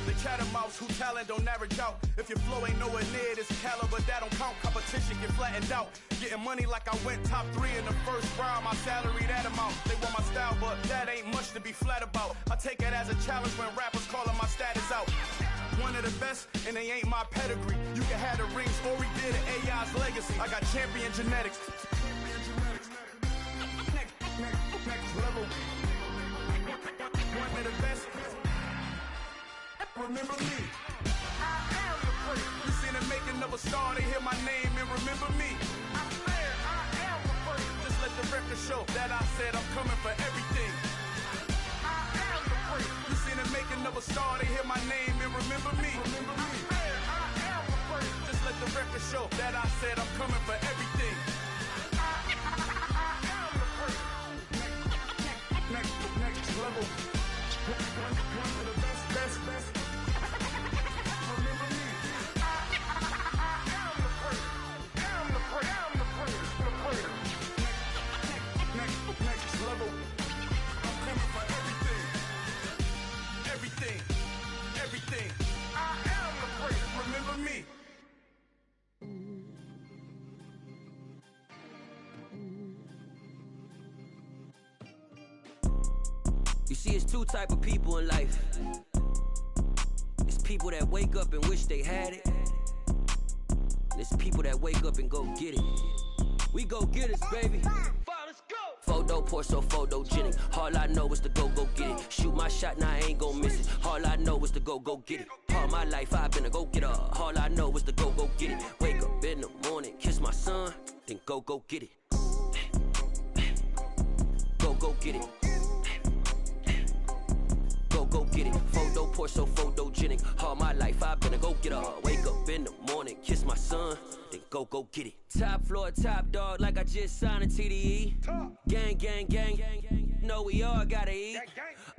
The catamounts who talent don't average out. If your flow ain't nowhere near this caliber, that don't count. Competition get flattened out. Getting money like I went top 3 in the first round. My salary that amount. They want my style, but that ain't much to be flat about. I take it as a challenge when rappers calling my status out. One of the best, and they ain't my pedigree. You can have the rings, or we did it, AI's legacy. I got champion genetics. Next level. One of the best. Remember me. I am the great. You seen it making of a star, they hear my name and remember me. I am the great. Just let the record show that I said I'm coming for everything. I am the great. You seen it making of a star, they hear my name and remember me. Remember me. I am the great. Just let the record show that I said I'm coming for everything. I am the great. Next level. One of the best. Remember me. I am the great. Am the great. Next level. I'm coming for everything. I am the great. Remember me. You see, it's two type of people in life. It's people that wake up and wish they had it. And it's people that wake up and go get it. We go get it, baby. Let's go. Photo pour so photogenic. All I know is to go get it. Shoot my shot, now I ain't gon' miss it. All I know is to go get it. All my life I've been a go getter. All I know is to go get it. Wake up in the morning, kiss my son, then go get it. Go get it. Go get it. Photo pour so photogenic. All my life I've been a go getter. Wake up in the morning, kiss my son, then go get it. Top floor, top dog, like I just signed a TDE. Gang. Know we all gotta eat.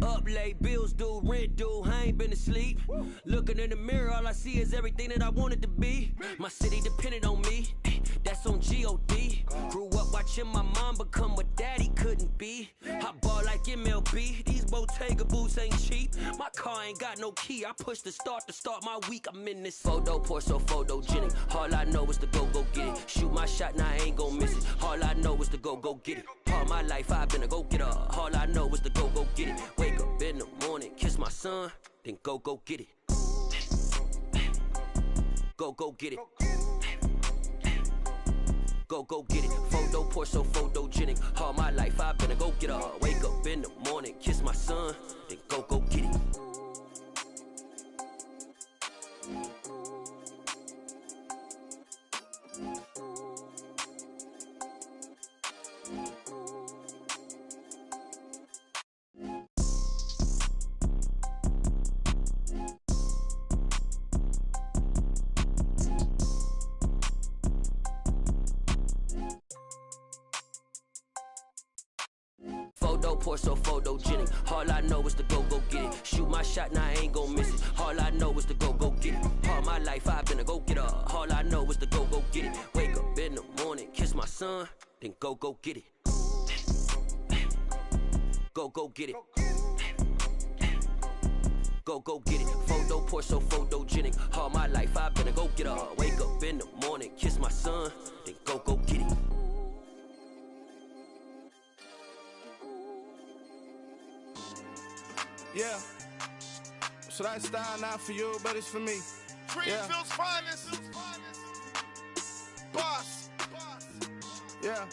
Up late, bills due, rent due, I ain't been asleep. Looking in the mirror, all I see is everything that I wanted to be. My city depended on me, that's on G.O.D. Grew up watching my mom become what daddy couldn't be. I ball like MLB, these Bottega boots ain't cheap. My car ain't got no key, I push the start to start my week. I'm in this photo pour so photogenic. All I know is to go get it. Shoot my shot, now I ain't gon' miss it. All I know is to go get it. All my life I've been a go getter. All I know is to go get it. Wake up in the morning, kiss my son, then go get it. Go get it. Go get it. Photo pour so photogenic. All my life I've been a go getter. Wake up in the morning, kiss my son, then go get it. Photo pour so photogenic. All I know is to go get it. Shoot my shot, now I ain't gon' miss it. All I know is to go get it. All my life I've been a go getter. All I know is to go get it. Wake up in the morning, kiss my son, then go get it. Go get it. Go get it. Photo pour so photogenic. All my life I've been a go getter. Wake up in the morning, kiss my son, then go get it. Yeah. So that style not for you, but it's for me. Greenfield's finest. Boss. Yeah.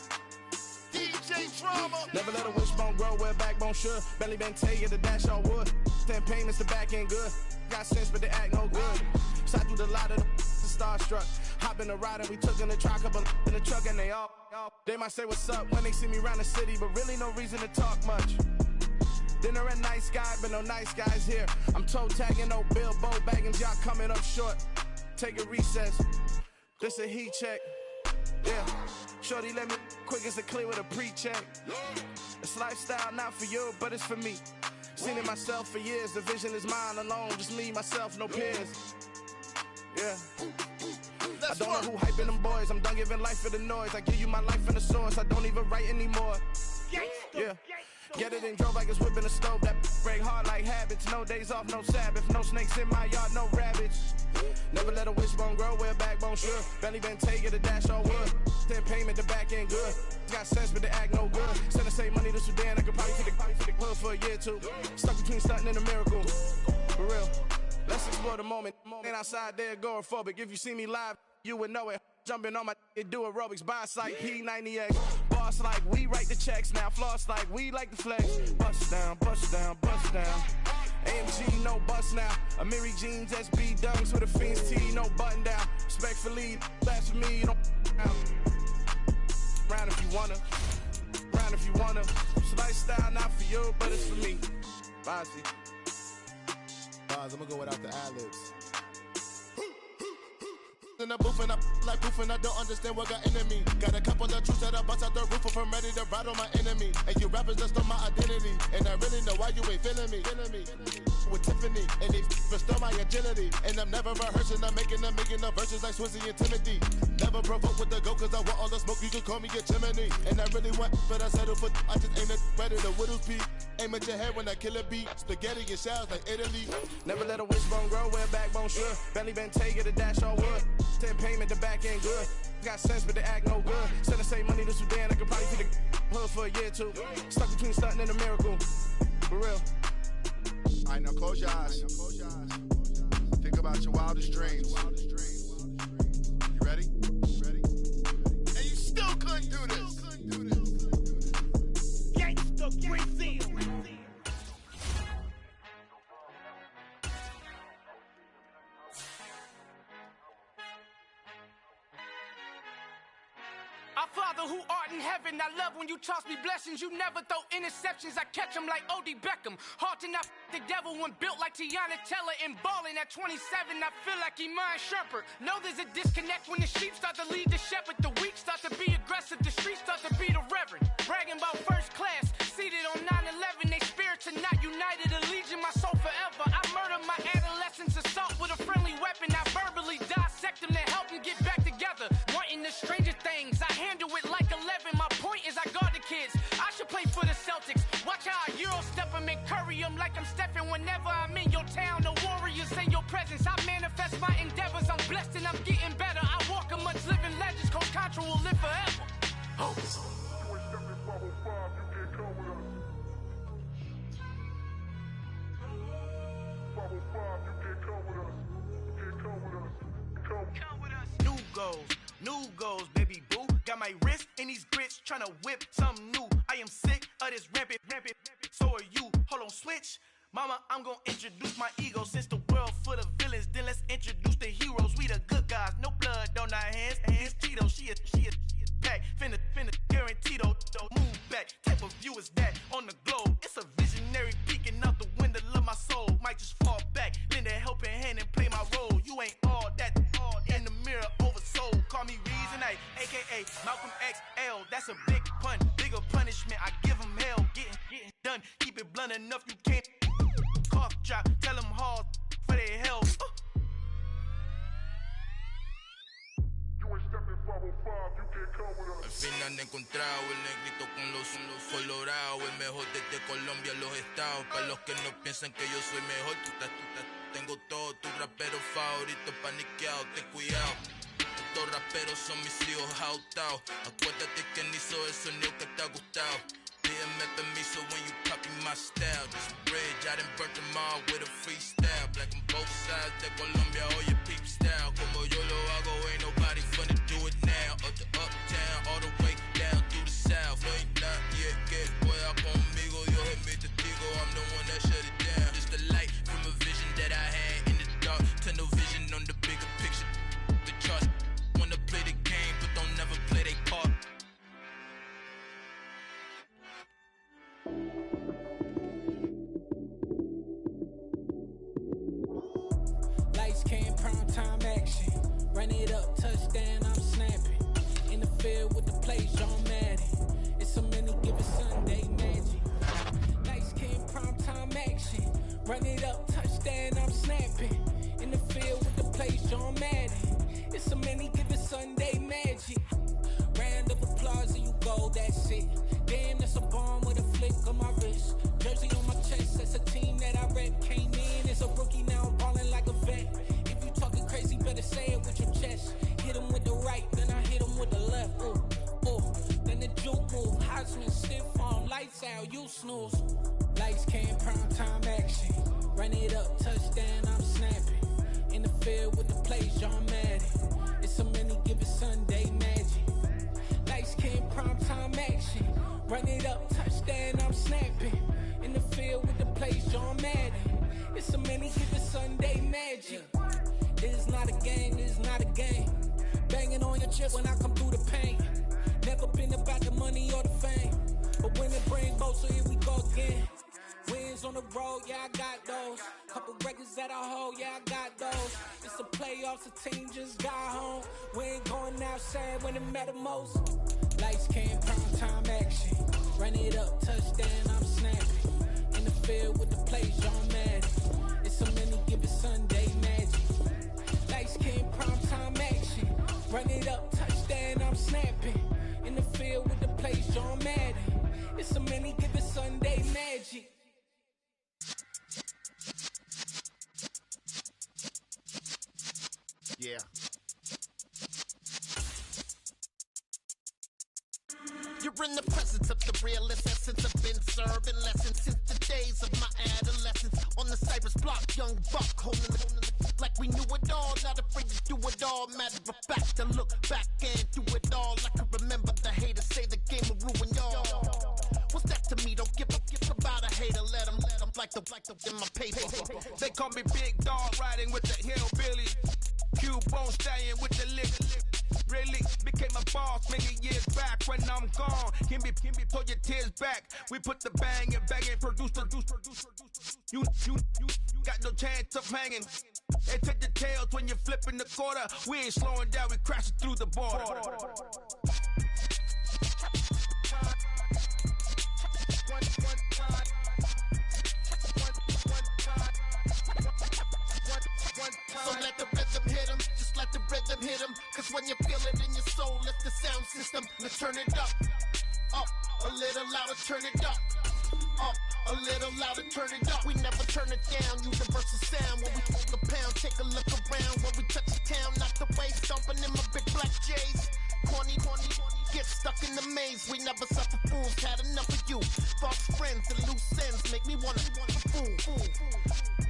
DJ Drama. Never let a wishbone grow where a backbone should. Belly been tell you the dash all wood. 10 payments, the back end good. Got sense, but they act no good. So I do the lot of the starstruck. Hop in the ride and we took in the truck, couple in the truck, and they might say what's up when they see me around the city, but really no reason to talk much. Dinner at nice guy, but no nice guys here. I'm toe tagging, no Bilbo bagging, y'all coming up short. Take a recess. This a heat check. Yeah. Shorty let me quick as a clear with a pre-check. This lifestyle not for you, but it's for me. Seen it myself for years. The vision is mine alone. Just me, myself, no peers. Yeah. I don't know who hyping them boys. I'm done giving life for the noise. I give you my life in the source. I don't even write anymore. Yeah. Get it and drove like it's whipping a stove. That break hard like habits. No days off, no Sabbath. No snakes in my yard, no rabbits. Never let a wishbone grow where a backbone should. Belly been taking the dash all wood. 10 payment, the back end good. Got sense, but they act no good. Send the same money to Sudan. I could probably take the hood for a year or two. Stuck between stunting and a miracle. For real. Let's explore the moment. Ain't outside there agoraphobic. If you see me live, you would know it. Jumping on my do aerobics, buys like P90X. Boss like we write the checks now. Floss like we like the flex. Bust down, bust down, bust down. AMG, no bust now. Amiri jeans, SB dunks with a Fiends T, no button down. Respectfully, that's for me, you don't round if you wanna. Round if you wanna. So lifestyle not for you, but it's for me. Bozzy. Boz, I'm gonna go without the ad-libs. In the booth and I like proof and I don't understand what got into me. Got a couple of truths that I bust out the roof if I'm ready to ride on my enemy. And you rappers just on my identity. And I really know why you ain't feeling me. With Tiffany and they restore my agility. And I'm never rehearsing, I'm making the verses like Swizzy and Timothy. Never provoke with the go cause I want all the smoke, you can call me a chimney. And I really want, but I settle for I just aim at better the Whittles beat. Aim at your head when I kill a beat. Spaghetti and shells like Italy. Never let a wishbone grow where a backbone should. Belly been taking the dash all wood. 10 payment, the back end good. Got sense, but they act no good. Send the same money to Sudan, I could probably take the hood for a year or two. Stuck between stunting and a miracle. For real. Alright, now close your eyes. Think about your wildest dreams. You ready? And you still couldn't do this. Gangsta Brazil. Our Father who art in heaven, I love when you toss me blessings. You never throw interceptions, I catch them like O.D. Beckham. Hard to not the devil when built like Tiana Teller and balling at 27. I feel like Iman Shumpert. Know there's a disconnect when the sheep start to lead the shepherd. The weak start to be aggressive, the streets start to be the reverend. Bragging about first class, seated on 9/11. They spirits are not united, a legion, my soul forever. I murder my adolescence, assault with a friendly weapon. I verbally dissect them to help them get back together. Wanting the stranger things, I handle it like 11. My point is I guard the kids. I should play for the Celtics. Watch how I Euro step them and curry them like I'm stepping. Whenever I'm in your town, the warriors in your presence. I manifest my endeavors. I'm blessed and I'm getting better. I walk amongst living legends. Coach Contra will live forever. Oh. New goals, baby boo. Got my wrist in these grits, tryna whip something new. I am sick of this rampant. So are you. Hold on, switch. Mama, I'm gonna introduce my ego. Since the world full of villains, then let's introduce the heroes. We the good guys, no blood on our hands. Hands Tito, she a pack. Finna guarantee though. Move back. Type of view is that on the globe? It's a visionary peeking out the window of my soul. Might just fall back, lend a helping hand and play my role. You ain't all that in the mirror oversold. Call me Reasonite, aka Malcolm XL. That's a big pun, bigger punishment. I give him hell, getting done. Keep it blunt enough, you can't cough drop. Tell them hard for their hell. Al fin han encontrado el negrito con los colorados, el mejor desde Colombia, los estados. Para los que no piensan que yo soy mejor, tengo todos tus raperos favoritos paniqueados, ten cuidado. Estos raperos son mis hijos jautados. Acuérdate que ni hizo el sonido que te ha gustado. Pídeme permiso when you copy my style. This bridge, I done burnt them all with a freestyle. Black on both sides de Colombia, all your peep style. Como yo lo hago, ain't nobody finna do it now. Up to uptown, all the way down through the south. No, ain't not yet, get pueda conmigo. Dios es mi testigo, I'm the one that shut it down. Just the light from a vision that I had in the dark. Tunnel vision on the bigger picture. The charts wanna play the game, but don't never play their part. Lights came, prime time action. Run it up, touchdown, I'm snapping. In the field with the play, John Madden. It's a many given Sunday magic. Lights came, prime time action. Run it up, touchdown, I'm snapping. In the field with the play, John Madden. It's a many given Sunday magic. Round of applause and you go, that's it. Damn, that's a bomb with a flick on my wrist. Jersey on my chest, that's a team that I rep. Came in as a rookie, now I'm ballin' like a vet. If you talking crazy, better say it with your chest. Hit him with the right, then I hit him with the left. Ooh, ooh. Then the juke move, Heisman, stiff arm, lights out, you snooze. Lights came, prime time action. Run it up, touchdown, I'm snapping. In the field with the play, John Madden. It's a many given Sunday magic. Lights came, prime time action. Run it up, touchdown, I'm snapping. In the field with the plays, John Madden. It's a many given Sunday magic. This is not a game, this is not a game. Banging on your chest when I come through the pain. Never been about the money or the fame. But when it bring both, so here we go again. Wins on the road, yeah, I got those. Couple records that I hold, yeah, I got those. It's the playoffs, the team just got home. We ain't going outside when it matter most. Lights came, prime time action. Run it up, touchdown, I'm snapping. In the field with the plays, John Madden. It's a many given Sunday magic. Lights came, prime time action. Run it up, touchdown, I'm snapping. In the field with the plays, John Madden. It's a many given Sunday magic. Yeah. You're in the presence of the realest essence. I've been serving lessons since the days of my adolescence. On the Cypress block, young buck holding the like we knew it all. Not afraid to do it all. Matter of fact, to look back and do it all. I can remember the haters say the game will ruin y'all. What's that to me? Don't give about a hater. Let them like the in my paper. They call me Big Dog, riding with the hillbilly. Q-Bone stallion with the lick. Really became a boss many years back. When I'm gone, can be pull your tears back. We put the bang and produce. You got no chance of hanging. They take the tails when you're flipping the quarter. We ain't slowing down, we crashing through the border. So let the rhythm hit him, just let the rhythm hit him. Cause when you feel it in your soul, lift the sound system. Let's turn it up, a little louder, turn it up, a little louder, turn it up. We never turn it down, universal sound. When we hold the pound, take a look around. When we touch the town, not the way, stomping in my big black J's. Corny, get stuck in the maze. We never suffer fools, had enough of you. False friends and loose ends make me wanna fool.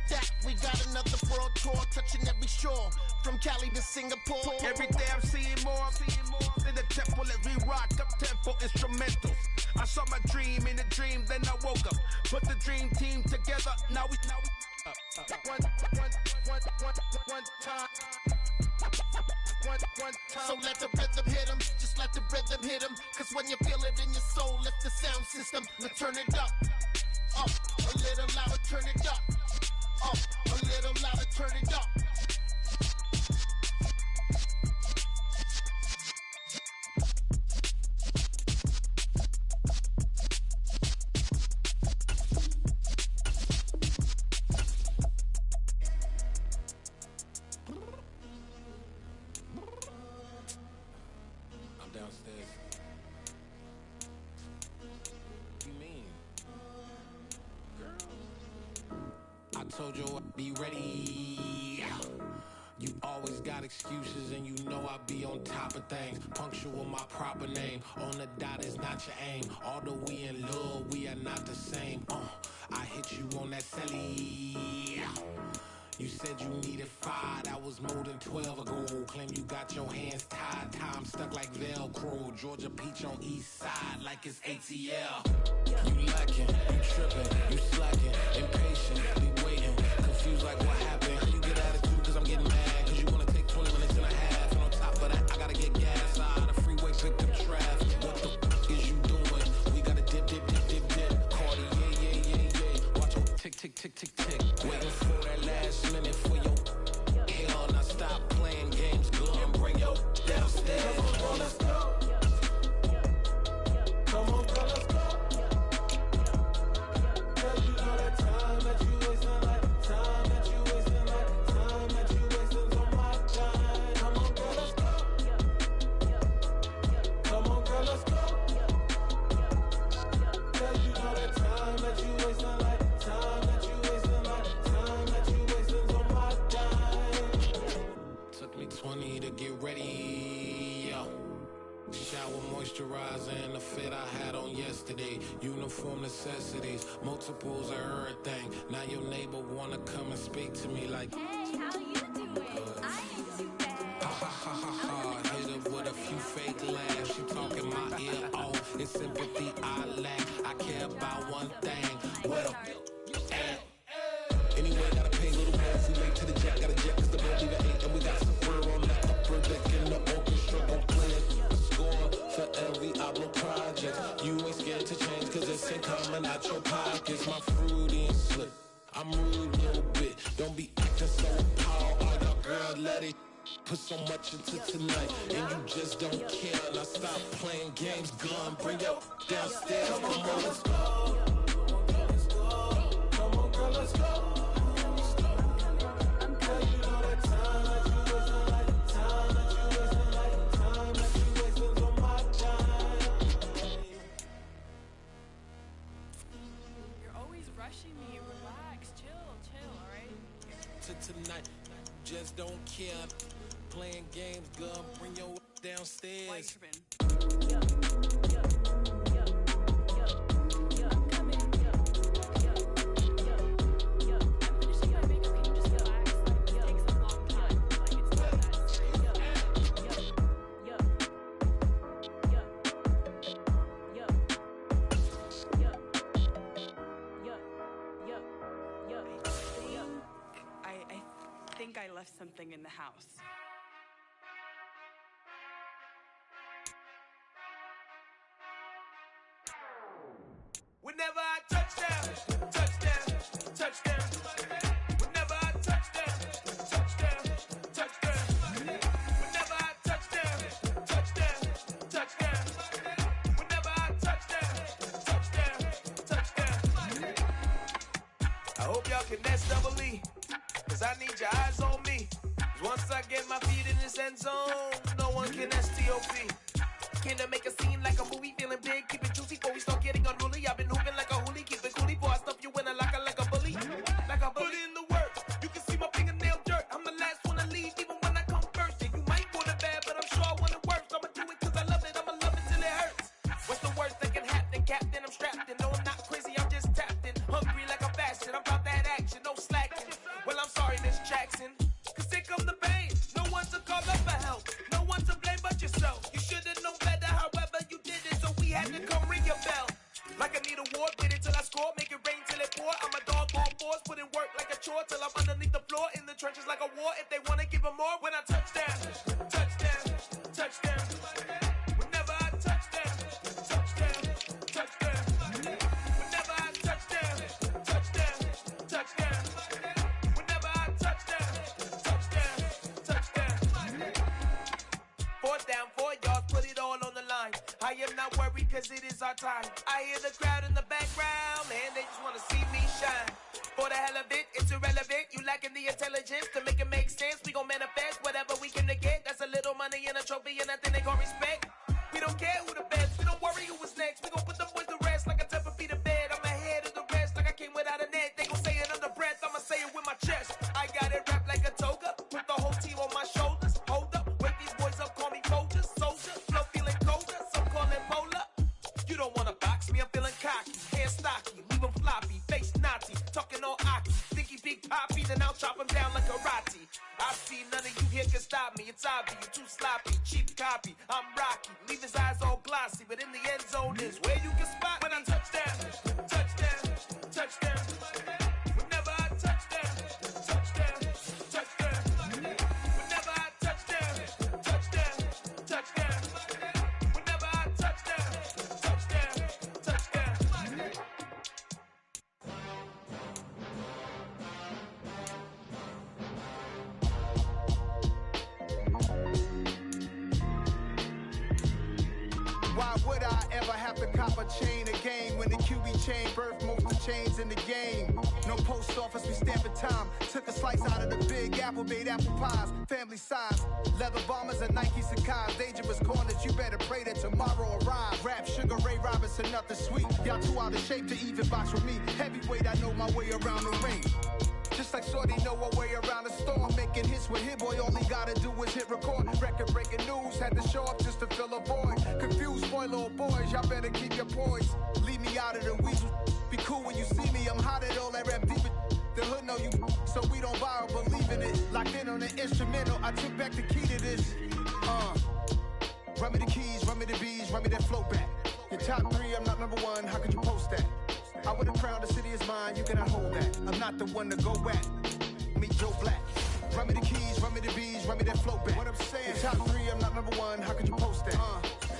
That we got another world tour, touching every shore, from Cali to Singapore. Every day I'm seeing more in the temple as we rock up tempo instrumentals. I saw my dream in a dream, then I woke up. Put the dream team together, now we one time. So let the rhythm hit him, just let the rhythm hit him. Cause when you feel it in your soul, lift the sound system. Let's turn it up, a little louder, turn it up, a little louder, turn it up. Told you I'd be ready. You always got excuses and you know I be on top of things. Punctual my proper name. On the dot is not your aim. Although we in love, we are not the same. on that celly. You said you needed 5, that was more than 12 ago. Claim you got your hands tied, time stuck like Velcro. Georgia Peach on east side like it's ATL. You lacking, you tripping, you slacking, impatient, be waiting, confused like what happened. How you get attitude cause I'm getting mad, cause you wanna take 20 minutes and a half. And on top of that, I gotta get gas out of the freeway, pick up traffic. What the f is you doing? We gotta dip, dip, dip, dip, dip. Cardi, yeah. Watch your tick, tick, tick, tick, tick. Waiting for that last minute for your hell. Now stop playing games, go and bring your downstairs. Come on, let's go. Come on, girl, let's go. Cause you know that time that you wasting, like time that you wasting, like time that you wasting on my time. Come on, girl, let's go. Come on, girl, let's go. Cause you know that time that you wasting, like time that you wasting, like time that you wasting on my time. Took me 20 to get ready, yo. Shower moisturizer and the fit I had on yesterday. Uniform necessities, multiples of everything. Now your neighbor wanna come and speak to me like, hey, how you doing? I ain't too bad. Ha ha ha ha ha. Hit her with a few fake laughs. She talking my ear off. It's sympathy I lack. I care about one thing. Well, anyway, gotta pay a little more if we late to the jet. Gotta jet cause the boat leave at 8. And we got some fur on the upper deck in the orchestra. Gon' play it. For every album project, you ain't scared to change cause it's ain't coming out your pockets. My fruity and slip, I'm rude a little bit. Don't be acting so appalled. All y'all girl, let it put so much into tonight and you just don't care. Now stop playing games, gun, bring your downstairs. Come on, girl, let's go. Come on, girl, let's go. Tonight, just don't care. Playing games, girl, bring your downstairs. I left something in the house. Whenever I touchdown, touchdown, touchdown. Whenever I touchdown, touchdown, touchdown. Whenever I touchdown, touchdown, touchdown. Whenever I touchdown, touchdown, touchdown. I hope y'all can nest double E. Cause I need your eyes on me. Once I get my feet in this end zone, no one can STOP. Came to make a scene like a movie, feeling big, keep it juicy before we start getting unruly. I've been hooping like a hoolie, keep it coolie before I stuff you in a locker like a bully. Like a bully. Put in the work, you can see my fingernail dirt. I'm the last one to leave, even when I come first. Yeah, you might want it bad, but I'm sure I want it worse. I'ma do it cause I love it, I'ma love it till it hurts. What's the worst that can happen, Captain? I'm strapped in, no I'm not crazy, I'm just tapped in. Hungry like I'm fasting, I'm about that action, no slacking. Well, I'm sorry, Miss Jackson, cause here come the pain. No one to call up for help, no one to blame but yourself. You should've known better, however you did it, so we had to come ring your bell. Like I need a war, wait until I score, make it rain till it pour. I'm a dog, all fours, put in work like a chore till I'm underneath the floor, in the trenches like a war. If they wanna give them more, when I touchdown, touchdown, touchdown. Whenever I touchdown, touchdown, touchdown. Whenever I touchdown, touchdown, touchdown. Whenever I touchdown, touchdown, touchdown. 4th down, 4 yards, put it all on the line. I am not worried cause it is our time. I hear the crowd in the background, man, they just wanna see me shine. For the hell of it, it's irrelevant. You lacking the intelligence to make it make sense. We gon' manifest whatever we can to get. That's a little money and a trophy and nothing they call respect. We don't care who the best, we don't worry who was next. We gon' put the boys to rest like a 10 feet of bed. I'm ahead of the rest like I came without a net. They gon' say it under breath, I'ma say it with my chest. I got it wrapped like a toga, put the whole team on my shoulders. Hold up, wake these boys up, call me Folgers, soldier. Flow feeling colder, some call it polar. You don't wanna box me, I'm feeling cocky, hair stocky. We leave him floppy. Face Nazi, talking all Aki. Think he big poppy, then I'll chop him down like karate. I see none of you here can stop me. It's obvious, you're too sloppy, cheap copy. I'm Rocky, leave his eyes all glossy, but in the end zone is where you can spot when I touchdown, touchdown, touchdown. Whenever I touchdown, touchdown, touchdown. Whenever I touchdown, touchdown, touchdown. Whenever I touchdown, touchdown, touchdown. Why would I ever have to cop a chain again when the QB chain birthed most of chains in the game? No post office, we stamping time. Took a slice out of the big apple, made apple pies. Family size, leather bombers and Nike Sacai's. Dangerous corners, you better pray that tomorrow arrives. Rap, Sugar Ray Robinson, nothing sweet. Y'all too out of shape to even box with me. Heavyweight, I know my way around the ring. Just like Shorty know her way around the storm. Making hits with Hit Boy, all he gotta do is hit record. Record-breaking news, had to show up just to fill a void. Confused boy, little boys, y'all better keep your poise. Leave me out of the weasel. Be cool when you see me, I'm hot at all that rap deep. The hood know you, so we don't borrow, believe in it. Locked in on the instrumental, I took back the key to this. Run me the keys, run me the bees, run me that flow back. Your top 3, I'm not number 1, how could you post that? I would have crowned the city is mine, you cannot hold that. I'm not the one to go back. Meet Joe Black. Run me the keys, run me the bees, run me that flow back. What I'm saying, your top 3, I'm not number 1, how could you post that?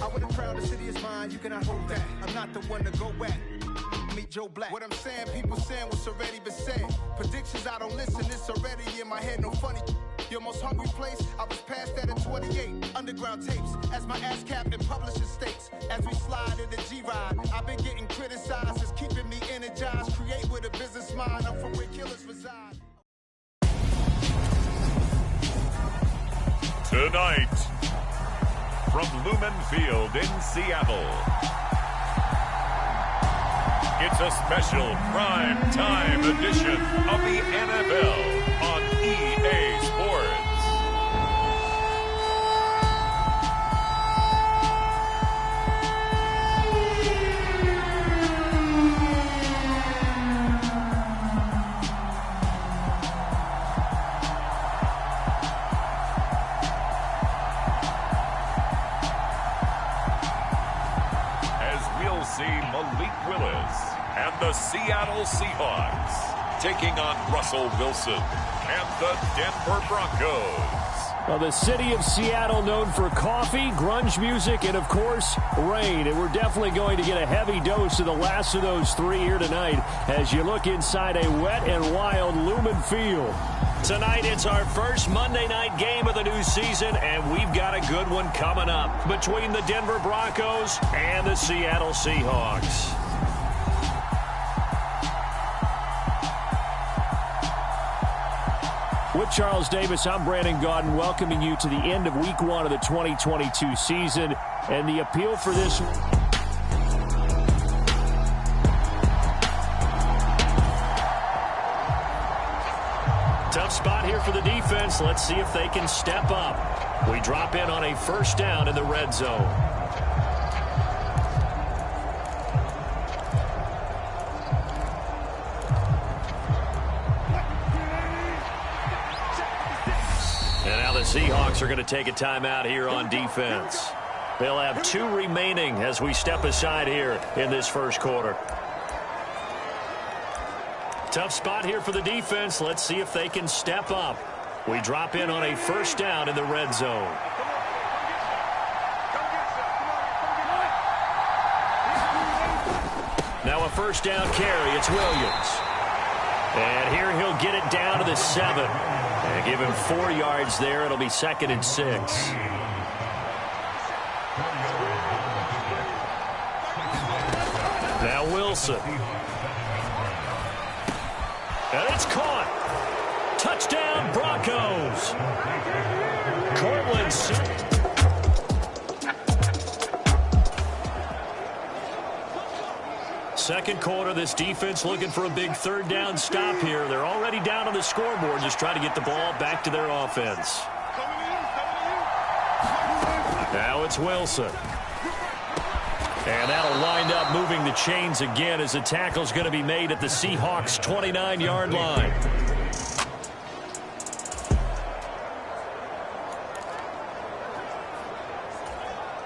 I would have crowned the city is mine, you cannot hold that. I'm not the one to go back. Meet Joe Black. What I'm saying, people saying what's already been said. Predictions, I don't listen, it's already in my head, no funny. Your most hungry place, I was past that at 28. Underground tapes, as my ass capped in publishing states. As we slide in the G-Ride, I've been getting criticized, it's keeping me energized. Create with a business mind, I'm from where killers reside. Tonight, from Lumen Field in Seattle, it's a special prime time edition of the NFL on EA Sports. And the Seattle Seahawks taking on Russell Wilson and the Denver Broncos. Well, the city of Seattle known for coffee, grunge music, and, of course, rain. And we're definitely going to get a heavy dose of the last of those 3 here tonight as you look inside a wet and wild Lumen Field. Tonight, it's our first Monday night game of the new season, and we've got a good one coming up between the Denver Broncos and the Seattle Seahawks. With Charles Davis, I'm Brandon Gaudin, welcoming you to the end of Week 1 of the 2022 season. And the appeal for this... Tough spot here for the defense. Let's see if they can step up. We drop in on a first down in the red zone. Seahawks are going to take a timeout here on defense. They'll have 2 remaining as we step aside here in this first quarter. Tough spot here for the defense. Let's see if they can step up. We drop in on a first down in the red zone. Now a first down carry. It's Williams. And here he'll get it down to the 7. And give him 4 yards there. It'll be 2nd and 6. Now Wilson. And it's caught. Touchdown, Broncos. Cortland. Second quarter, this defense looking for a big 3rd down stop here. They're already down on the scoreboard, just trying to get the ball back to their offense. Now it's Wilson. And that'll wind up moving the chains again as the tackle's going to be made at the Seahawks' 29-yard line.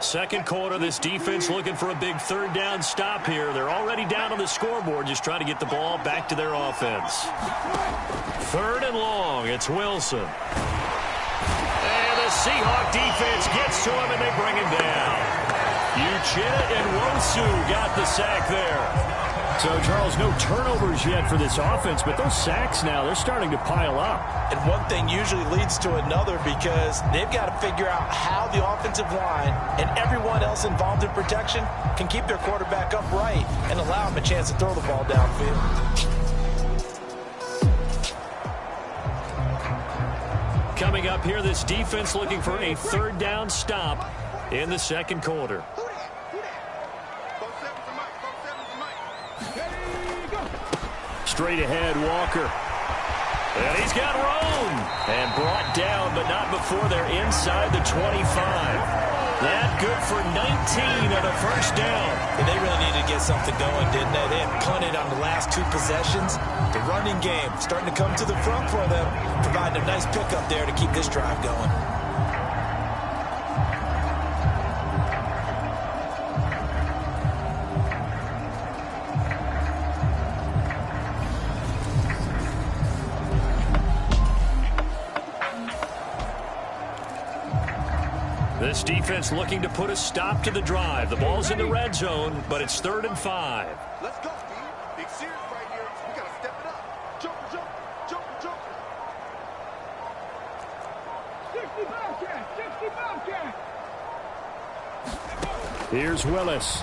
Second quarter, this defense looking for a big third down stop here. They're already down on the scoreboard, just trying to get the ball back to their offense. Third and long, it's Wilson. And the Seahawk defense gets to him, and they bring him down. Uchenna and Wosu got the sack there. So, Charles, no turnovers yet for this offense, but those sacks now, they're starting to pile up. And one thing usually leads to another because they've got to figure out how the offensive line and everyone else involved in protection can keep their quarterback upright and allow him a chance to throw the ball downfield. Coming up here, this defense looking for a third down stop in the second quarter. Straight ahead, Walker. And he's got room. And brought down, but not before they're inside the 25. That good for 19 on a first down. And they really needed to get something going, didn't they? They had punted on the last two possessions. The running game starting to come to the front for them, providing a nice pickup there to keep this drive going. This defense looking to put a stop to the drive. The ball's in the red zone, but it's 3rd and 5. Let's go, Steve. Big series right here. We got to step it up. Jump, jump, jump, jump. 60 Bobcat, 60 Bobcat. Here's Willis.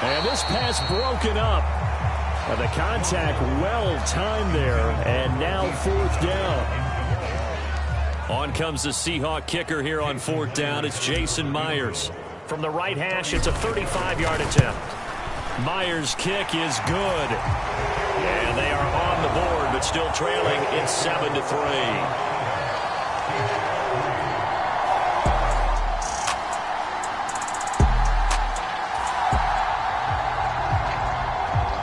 And this pass broken up. The contact well timed there, and now 4th down. On comes the Seahawk kicker here on 4th down. It's Jason Myers. From the right hash, it's a 35-yard attempt. Myers' kick is good. And they are on the board, but still trailing. It's 7-3.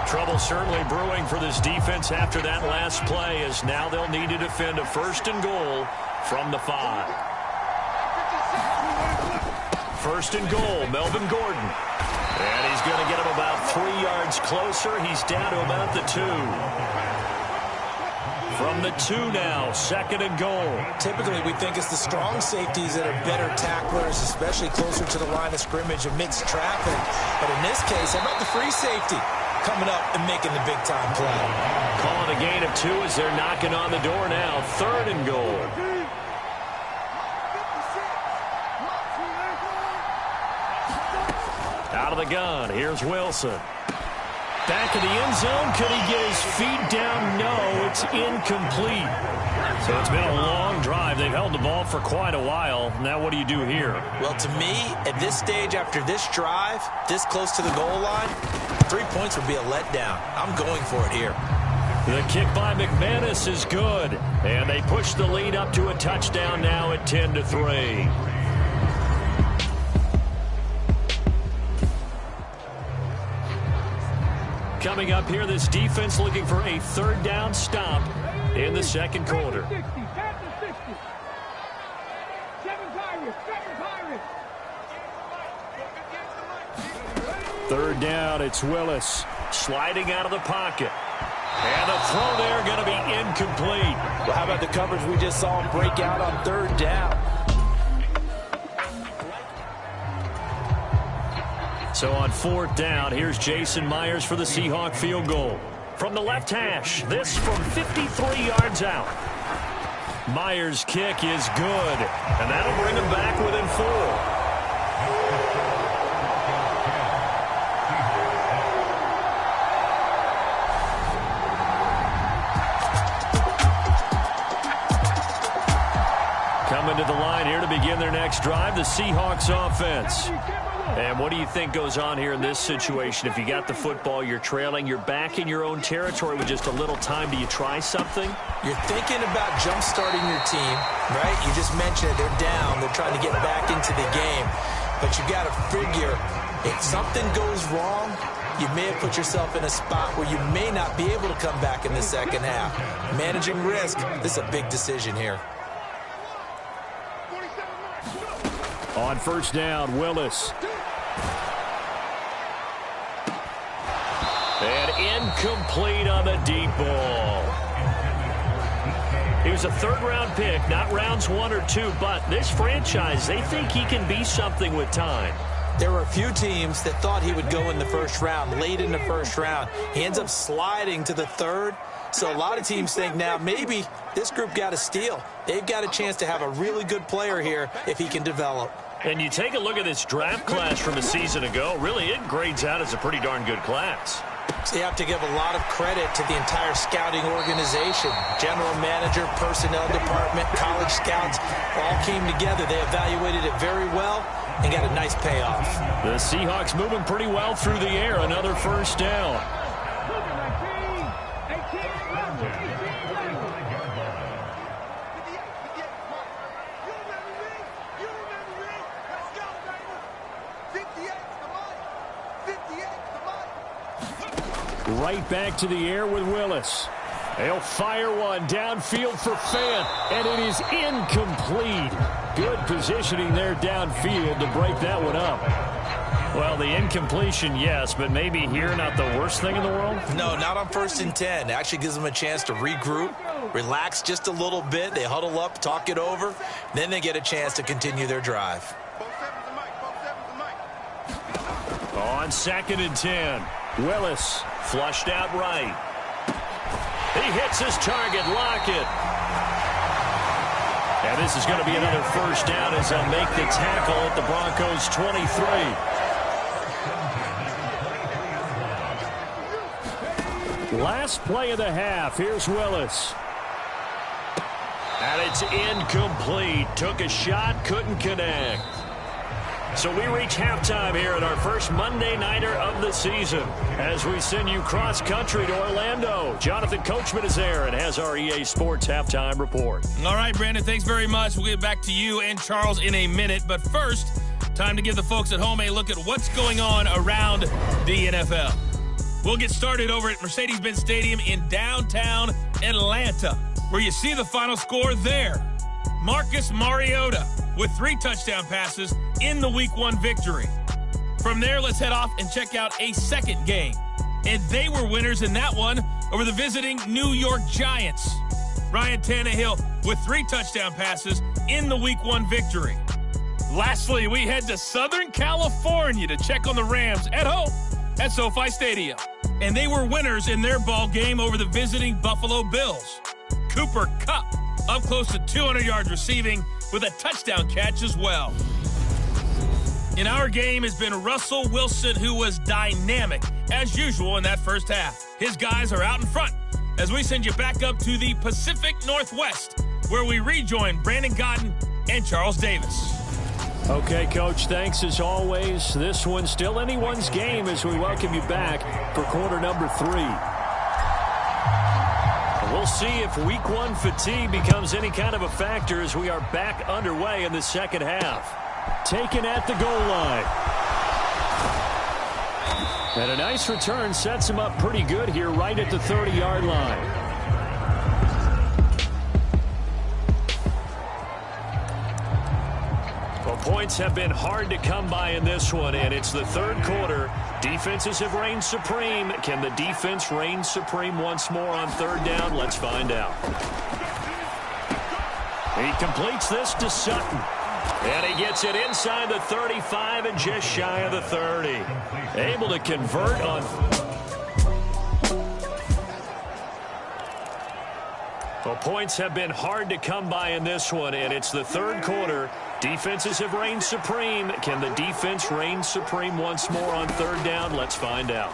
Trouble certainly brewing for this defense after that last play, as now they'll need to defend a 1st and goal from the 5. 1st and goal, Melvin Gordon. And he's going to get him about 3 yards closer. He's down to about the 2. From the 2 now, 2nd and goal. Typically, we think it's the strong safeties that are better tacklers, especially closer to the line of scrimmage amidst traffic. But in this case, how about the free safety coming up and making the big-time play? Calling a gain of 2 as they're knocking on the door now. 3rd and goal. Out of the gun, here's Wilson. Back in the end zone, could he get his feet down? No, it's incomplete. So it's been a long drive. They've held the ball for quite a while. Now what do you do here? Well, to me, at this stage after this drive, this close to the goal line, 3 points would be a letdown. I'm going for it here. The kick by McManus is good. And they push the lead up to a touchdown now at 10-3. Coming up here, this defense looking for a 3rd down stop in the second quarter. 60, 60. 7 Pirates, 7 Pirates. 3rd down, it's Willis sliding out of the pocket. And the throw there going to be incomplete. Well, how about the coverage we just saw him break out on 3rd down? So on 4th down, here's Jason Myers for the Seahawk field goal. From the left hash, this from 53 yards out. Myers' kick is good, and that'll bring him back within 4. Coming to the line here to begin their next drive, the Seahawks offense. And what do you think goes on here in this situation? If you got the football, you're trailing, you're back in your own territory with just a little time. Do you try something? You're thinking about jump-starting your team, right? You just mentioned it. They're down. They're trying to get back into the game. but you got to figure if something goes wrong, you may have put yourself in a spot where you may not be able to come back in the second half. Managing risk, this is a big decision here. On first down, Willis. And incomplete on the deep ball. He was a third-round pick, not rounds 1 or 2, but this franchise, they think he can be something with time. There were a few teams that thought he would go in the first round, late in the first round. He ends up sliding to the third. So a lot of teams think now maybe this group got a steal. They've got a chance to have a really good player here if he can develop. And you take a look at this draft class from a season ago, really it grades out as a pretty darn good class. So you have to give a lot of credit to the entire scouting organization. General manager, personnel department, college scouts all came together. They evaluated it very well and got a nice payoff. The Seahawks moving pretty well through the air. Another first down. Right back to the air with Willis. They'll fire one downfield for Fant, and it is incomplete. Good positioning there downfield to break that one up. Well, the incompletion, yes, but maybe here not the worst thing in the world? No, not on 1st and 10. It actually gives them a chance to regroup, relax just a little bit. They huddle up, talk it over. Then they get a chance to continue their drive. On 2nd and 10, Willis flushed out right. He hits his target, Lockett. And this is going to be another first down as they'll make the tackle at the Broncos' 23. Last play of the half. Here's Willis. And it's incomplete. Took a shot, couldn't connect. So we reach halftime here at our first Monday Nighter of the season as we send you cross-country to Orlando. Jonathan Coachman is there and has our EA Sports halftime report. All right, Brandon, thanks very much. We'll get back to you and Charles in a minute. But first, time to give the folks at home a look at what's going on around the NFL. We'll get started over at Mercedes-Benz Stadium in downtown Atlanta, where you see the final score there. Marcus Mariota with 3 touchdown passes in the Week 1 victory. From there, let's head off and check out a second game. And they were winners in that one over the visiting New York Giants. Ryan Tannehill with 3 touchdown passes in the Week 1 victory. Lastly, we head to Southern California to check on the Rams at home at SoFi Stadium. And they were winners in their ball game over the visiting Buffalo Bills. Cooper Kupp up close to 200 yards receiving with a touchdown catch as well. In our game has been Russell Wilson, who was dynamic as usual in that first half. His guys are out in front as we send you back up to the Pacific Northwest, where we rejoin Brandon Godden and Charles Davis. Okay, Coach, thanks as always. This one's still anyone's game as we welcome you back for quarter number 3. We'll see if Week 1 fatigue becomes any kind of a factor as we are back underway in the second half. Taken at the goal line. And a nice return sets him up pretty good here right at the 30-yard line. Well, points have been hard to come by in this one, and it's the third quarter. Defenses have reigned supreme. Can the defense reign supreme once more on third down? Let's find out. He completes this to Sutton. And he gets it inside the 35 and just shy of the 30. Able to convert on... Well, points have been hard to come by in this one, and it's the third quarter. Defenses have reigned supreme. Can the defense reign supreme once more on third down? Let's find out.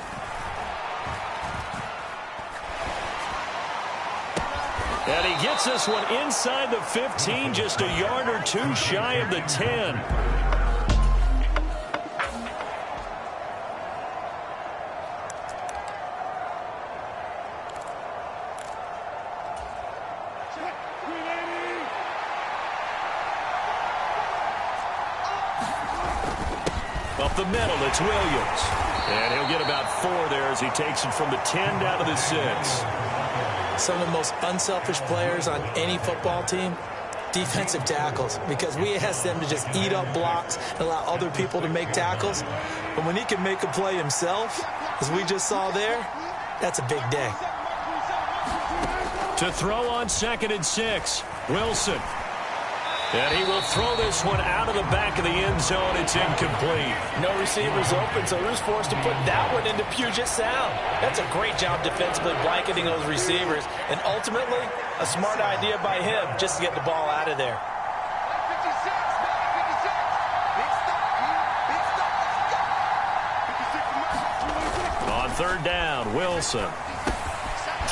And he gets this one inside the 15, just a yard or 2 shy of the 10. Up the middle, it's Williams. And he'll get about 4 there as he takes it from the 10 down to the 6. Some of the most unselfish players on any football team, defensive tackles, because we ask them to just eat up blocks and allow other people to make tackles. But when he can make a play himself, as we just saw there, that's a big day. To throw on 2nd and 6, Wilson. And he will throw this one out of the back of the end zone. It's incomplete. No receivers open, so Rue's forced to put that one into Puget Sound. That's a great job defensively blanketing those receivers. And ultimately, a smart idea by him just to get the ball out of there. On 3rd down, Wilson.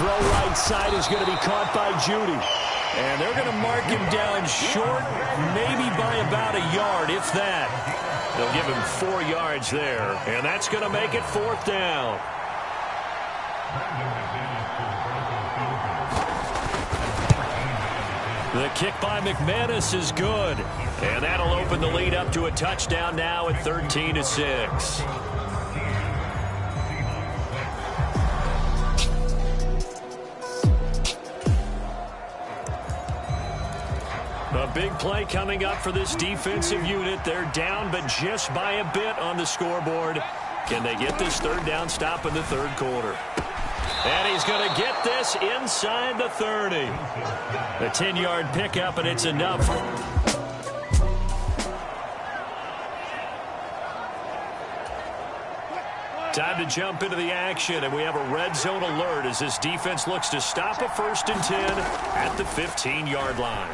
Throw right side is going to be caught by Judy. And they're going to mark him down short, maybe by about a yard, if that. They'll give him 4 yards there, and that's going to make it 4th down. The kick by McManus is good, and that'll open the lead up to a touchdown now at 13-6. A big play coming up for this defensive unit. They're down, but just by a bit on the scoreboard. Can they get this 3rd down stop in the 3rd quarter? And he's going to get this inside the 30. A 10-yard pickup, and it's enough. Time to jump into the action, and we have a red zone alert as this defense looks to stop a 1st and 10 at the 15-yard line.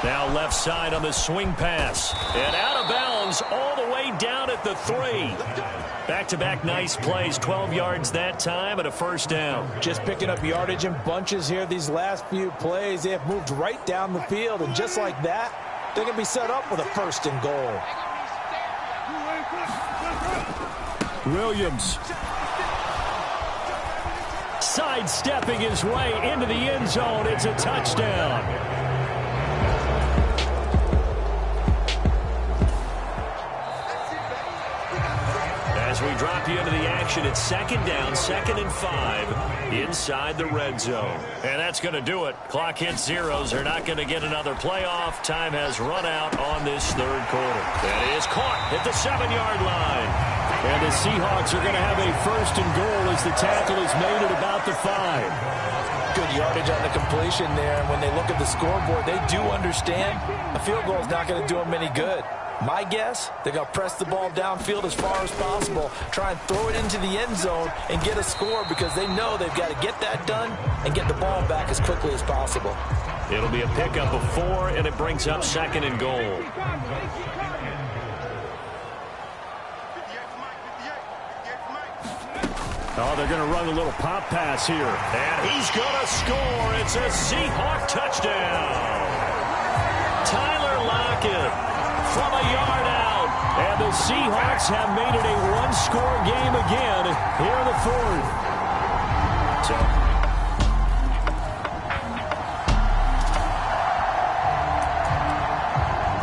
Now left side on the swing pass. And out of bounds all the way down at the 3. Back-to-back nice plays. 12 yards that time and a 1st down. Just picking up yardage in bunches here these last few plays. They have moved right down the field. And just like that, they're going to be set up with a 1st and goal. Williams. Sidestepping his way into the end zone. It's a touchdown. As we drop you into the action, it's 2nd down, 2nd and 5 inside the red zone. And that's going to do it. Clock hits zeros. They're not going to get another playoff. Time has run out on this 3rd quarter. That is caught at the 7-yard line. And the Seahawks are going to have a 1st and goal as the tackle is made at about the 5. Good yardage on the completion there. And when they look at the scoreboard, they do understand a field goal is not going to do them any good. My guess, they're going to press the ball downfield as far as possible, try and throw it into the end zone and get a score because they know they've got to get that done and get the ball back as quickly as possible. It'll be a pickup of 4, and it brings up 2nd and goal. Oh, they're going to run a little pop pass here. And he's going to score. It's a Seahawk touchdown. Tyler Lockett from a yard out. And the Seahawks have made it a 1-score game again here in the 4th.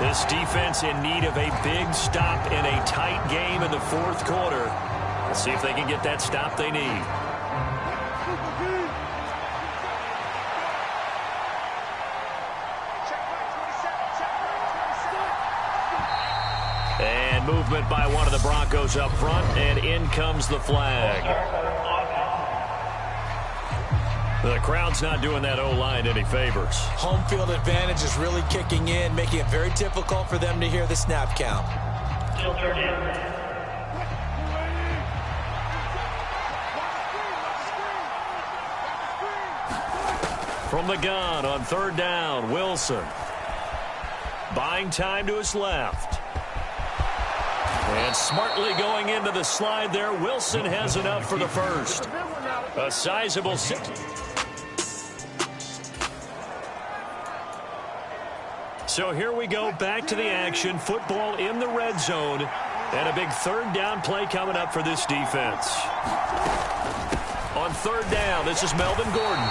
This defense in need of a big stop in a tight game in the 4th quarter. Let's see if they can get that stop they need. And movement by one of the Broncos up front, and in comes the flag. The crowd's not doing that O-line any favors. Home field advantage is really kicking in, making it very difficult for them to hear the snap count. From the gun on 3rd down, Wilson. Buying time to his left. And smartly going into the slide there, Wilson has enough for the 1st. A sizable... So here we go, back to the action. Football in the red zone. And a big 3rd down play coming up for this defense. On 3rd down, this is Melvin Gordon.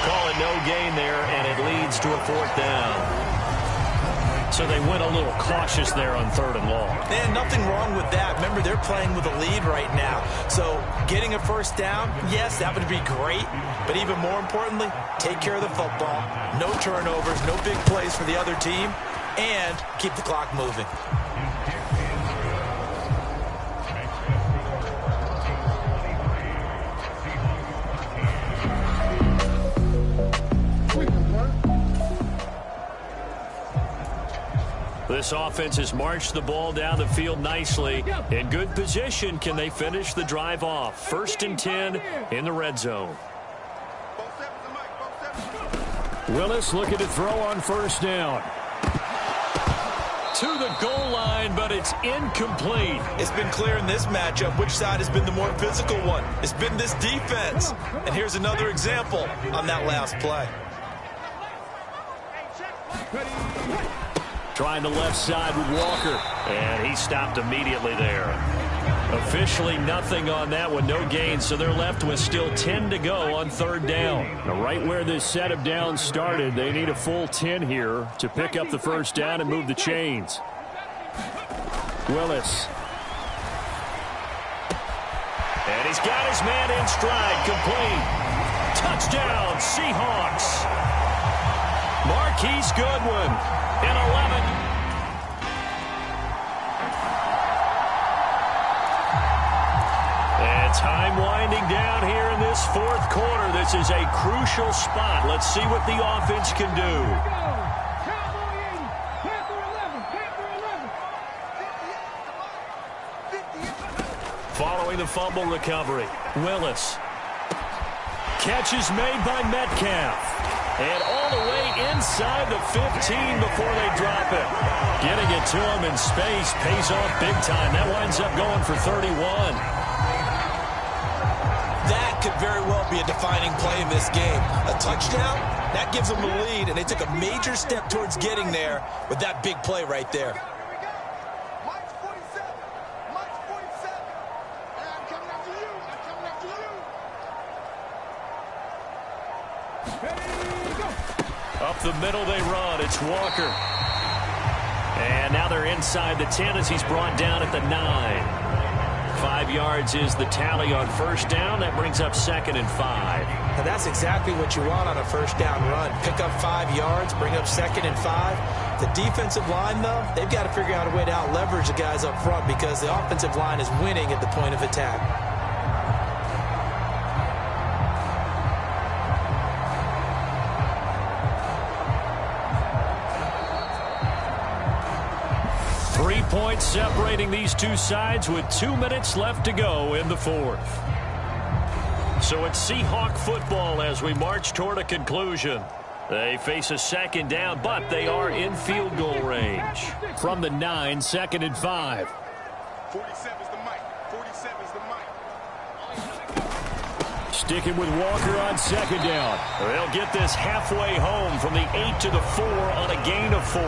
Call it no gain there, and it leads to a 4th down. So they went a little cautious there on 3rd and long. And nothing wrong with that. Remember, they're playing with a lead right now. So getting a first down, yes, that would be great. But even more importantly, take care of the football. No turnovers, no big plays for the other team, and keep the clock moving. This offense has marched the ball down the field nicely. In good position, can they finish the drive off? 1st and 10 in the red zone. Willis looking to throw on 1st down. To the goal line, but it's incomplete. It's been clear in this matchup which side has been the more physical one. It's been this defense. And here's another example on that last play. Trying the left side with Walker. And he stopped immediately there. Officially nothing on that one. No gain. So they're left with still 10 to go on 3rd down. Now, right where this set of downs started, they need a full 10 here to pick up the 1st down and move the chains. Willis. And he's got his man in stride. Complete. Touchdown, Seahawks. Marquise Goodwin in 11. And time winding down here in this 4th quarter. This is a crucial spot. Let's see what the offense can do. Following the fumble recovery, Willis. Catch is made by Metcalf. And all the way inside the 15 before they drop it. Getting it to him in space pays off big time. That winds up going for 31. That could very well be a defining play in this game. A touchdown, that gives them the lead, and they took a major step towards getting there with that big play right there. Up the middle they run. It's Walker. And now they're inside the 10 as he's brought down at the 9. 5 yards is the tally on 1st down. That brings up 2nd and 5. And that's exactly what you want on a 1st down run. Pick up 5 yards, bring up 2nd and 5. The defensive line, though, they've got to figure out a way to out-leverage the guys up front because the offensive line is winning at the point of attack. Points separating these two sides with 2 minutes left to go in the 4th. So it's Seahawk football as we march toward a conclusion. They face a 2nd down, but they are in field goal range. From the 9, 2nd and 5. 47's the mic. 47's the mic. Sticking with Walker on 2nd down. They'll get this halfway home from the 8 to the 4 on a gain of 4.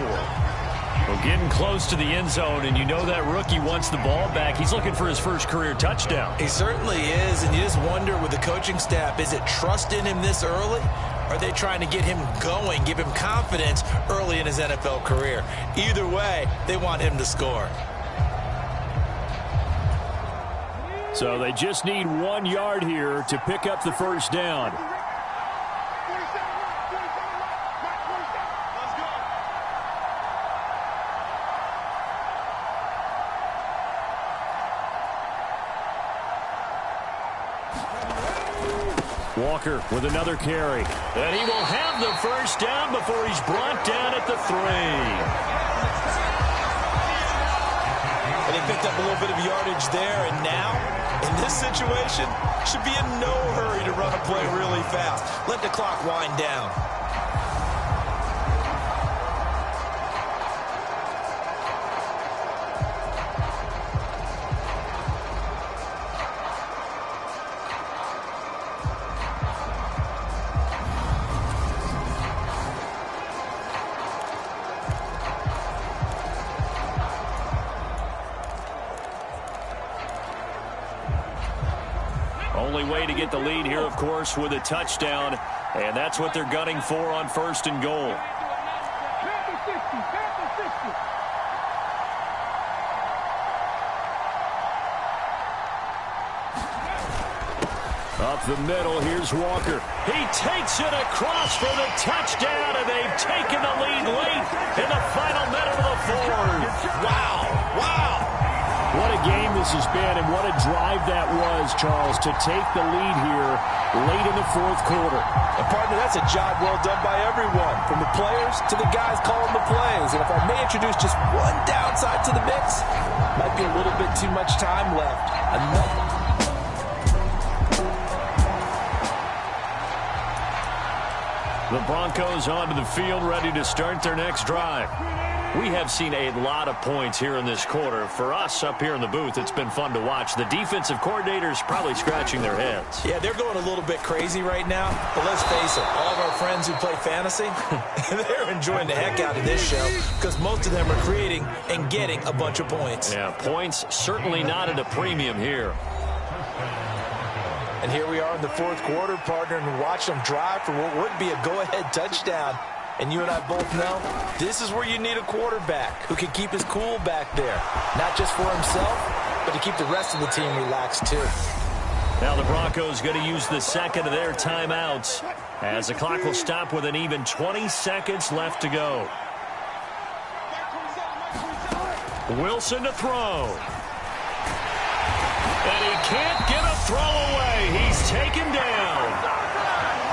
Well, getting close to the end zone, and you know that rookie wants the ball back. He's looking for his first career touchdown. He certainly is, and you just wonder with the coaching staff, is it trust in him this early? Or are they trying to get him going, give him confidence early in his NFL career? Either way, they want him to score. So they just need 1 yard here to pick up the 1st down. Walker with another carry. And he will have the 1st down before he's brought down at the 3. And he picked up a little bit of yardage there, and now, in this situation, should be in no hurry to run a play really fast. Let the clock wind down. Only way to get the lead here, of course, with a touchdown. And that's what they're gunning for on 1st and goal. Up the middle, here's Walker. He takes it across for the touchdown, and they've taken the lead late in the final minute of the fourth. Wow. What a game this has been, and what a drive that was, Charles, to take the lead here late in the fourth quarter. And, partner, that's a job well done by everyone, from the players to the guys calling the plays. And if I may introduce just one downside to the mix, might be a little bit too much time left. The Broncos onto the field, ready to start their next drive. We have seen a lot of points here in this quarter. For us up here in the booth, it's been fun to watch. The defensive coordinators probably scratching their heads. Yeah, they're going a little bit crazy right now. But let's face it, all of our friends who play fantasy, they're enjoying the heck out of this show because most of them are creating and getting a bunch of points. Yeah, points certainly not at a premium here. And here we are in the fourth quarter, partner, and watch them drive for what would be a go-ahead touchdown. And you and I both know this is where you need a quarterback who can keep his cool back there. Not just for himself, but to keep the rest of the team relaxed too. Now the Broncos going to use the second of their timeouts as the clock will stop with an even 20 seconds left to go. Wilson to throw. And he can't get a throw away. He's taken down.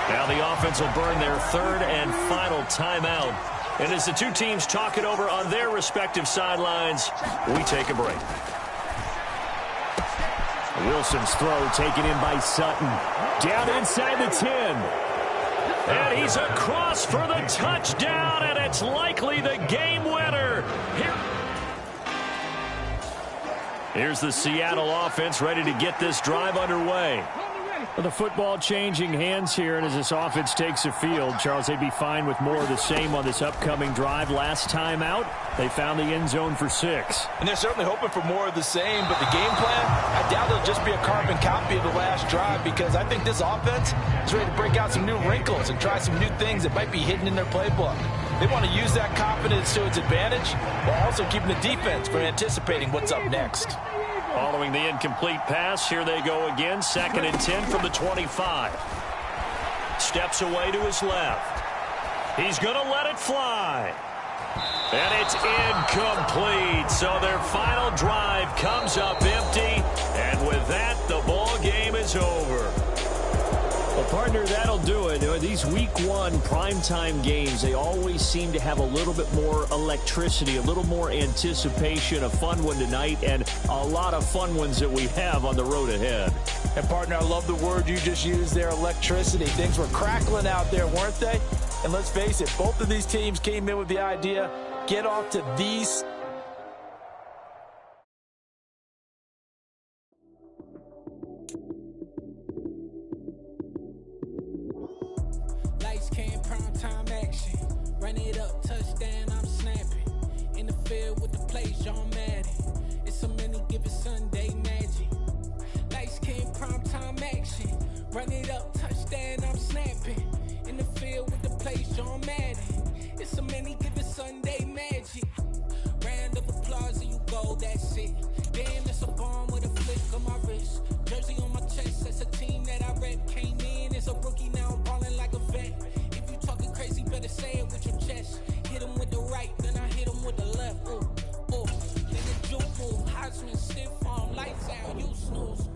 Now the offense will burn their third and final timeout. And as the two teams talk it over on their respective sidelines, we take a break. Wilson's throw taken in by Sutton. Down inside the 10. And he's across for the touchdown, and it's likely the game winner. Here's the Seattle offense ready to get this drive underway. The football changing hands here, and as this offense takes the field, Charles, they'd be fine with more of the same on this upcoming drive. Last time out, they found the end zone for 6. And they're certainly hoping for more of the same, but the game plan, I doubt it'll just be a carbon copy of the last drive because I think this offense is ready to break out some new wrinkles and try some new things that might be hidden in their playbook. They want to use that confidence to its advantage while also keeping the defense from anticipating what's up next. Following the incomplete pass, here they go again. 2nd and 10 from the 25. Steps away to his left. He's going to let it fly. And it's incomplete. So their final drive comes up empty. And with that, the ball game is over. Well, partner, that'll do it. These week one primetime games, they always seem to have a little bit more electricity, a little more anticipation. A fun one tonight, and a lot of fun ones that we have on the road ahead. And, partner, I love the word you just used there, electricity. Things were crackling out there, weren't they? And let's face it, both of these teams came in with the idea, get off to these. Run it up, touchdown, I'm snapping. In the field with the plays, John Madden. It's so many given Sunday magic. Lights came prime time action. Run it up, touchdown, I'm snapping. In the field with the plays, John Madden. It's so many given Sunday magic. Round of applause and you go, that's it. Damn, that's a bomb with a flick on my wrist. Jersey on my chest, that's a team that I rep. Came in as a rookie, now I'm balling like a vet. Talking crazy, better say it with your chest. Hit him with the right, then I hit him with the left. Ooh, ooh. Then the juke move. Heisman stiff on, lights out, you snooze.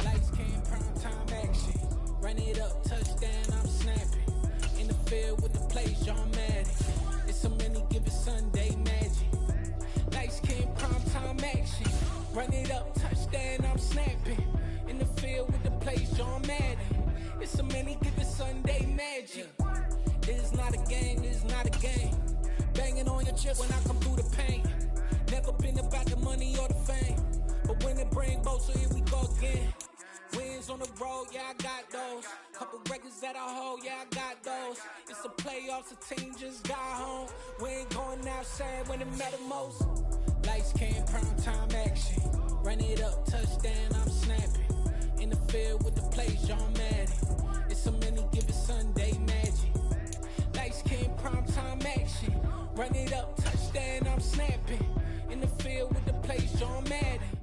Lights came, prime time action. Run it up, touchdown, I'm snapping. In the field with the plays, John Madden. It's so many given Sunday magic. Lights came, prime time action. Run it up, touchdown, I'm snapping. In the field with the plays, John Madden. It's so many given Sunday magic. This is not a game, this is not a game. Banging on your chest when I come through the pain. Never been about the money or the fame. But when it bring both, so here we go again. Wins on the road, yeah, I got those. Couple records that I hold, yeah, I got those. It's the playoffs, the team just got home. We ain't going outside when it matter most. Lights came, prime time action. Run it up, touchdown, I'm snapping. In the field with the plays, John Madden. It's so many given Sunday magic. Lights came, prime time action. Run it up, touchdown, I'm snapping. In the field with the plays, John Madden.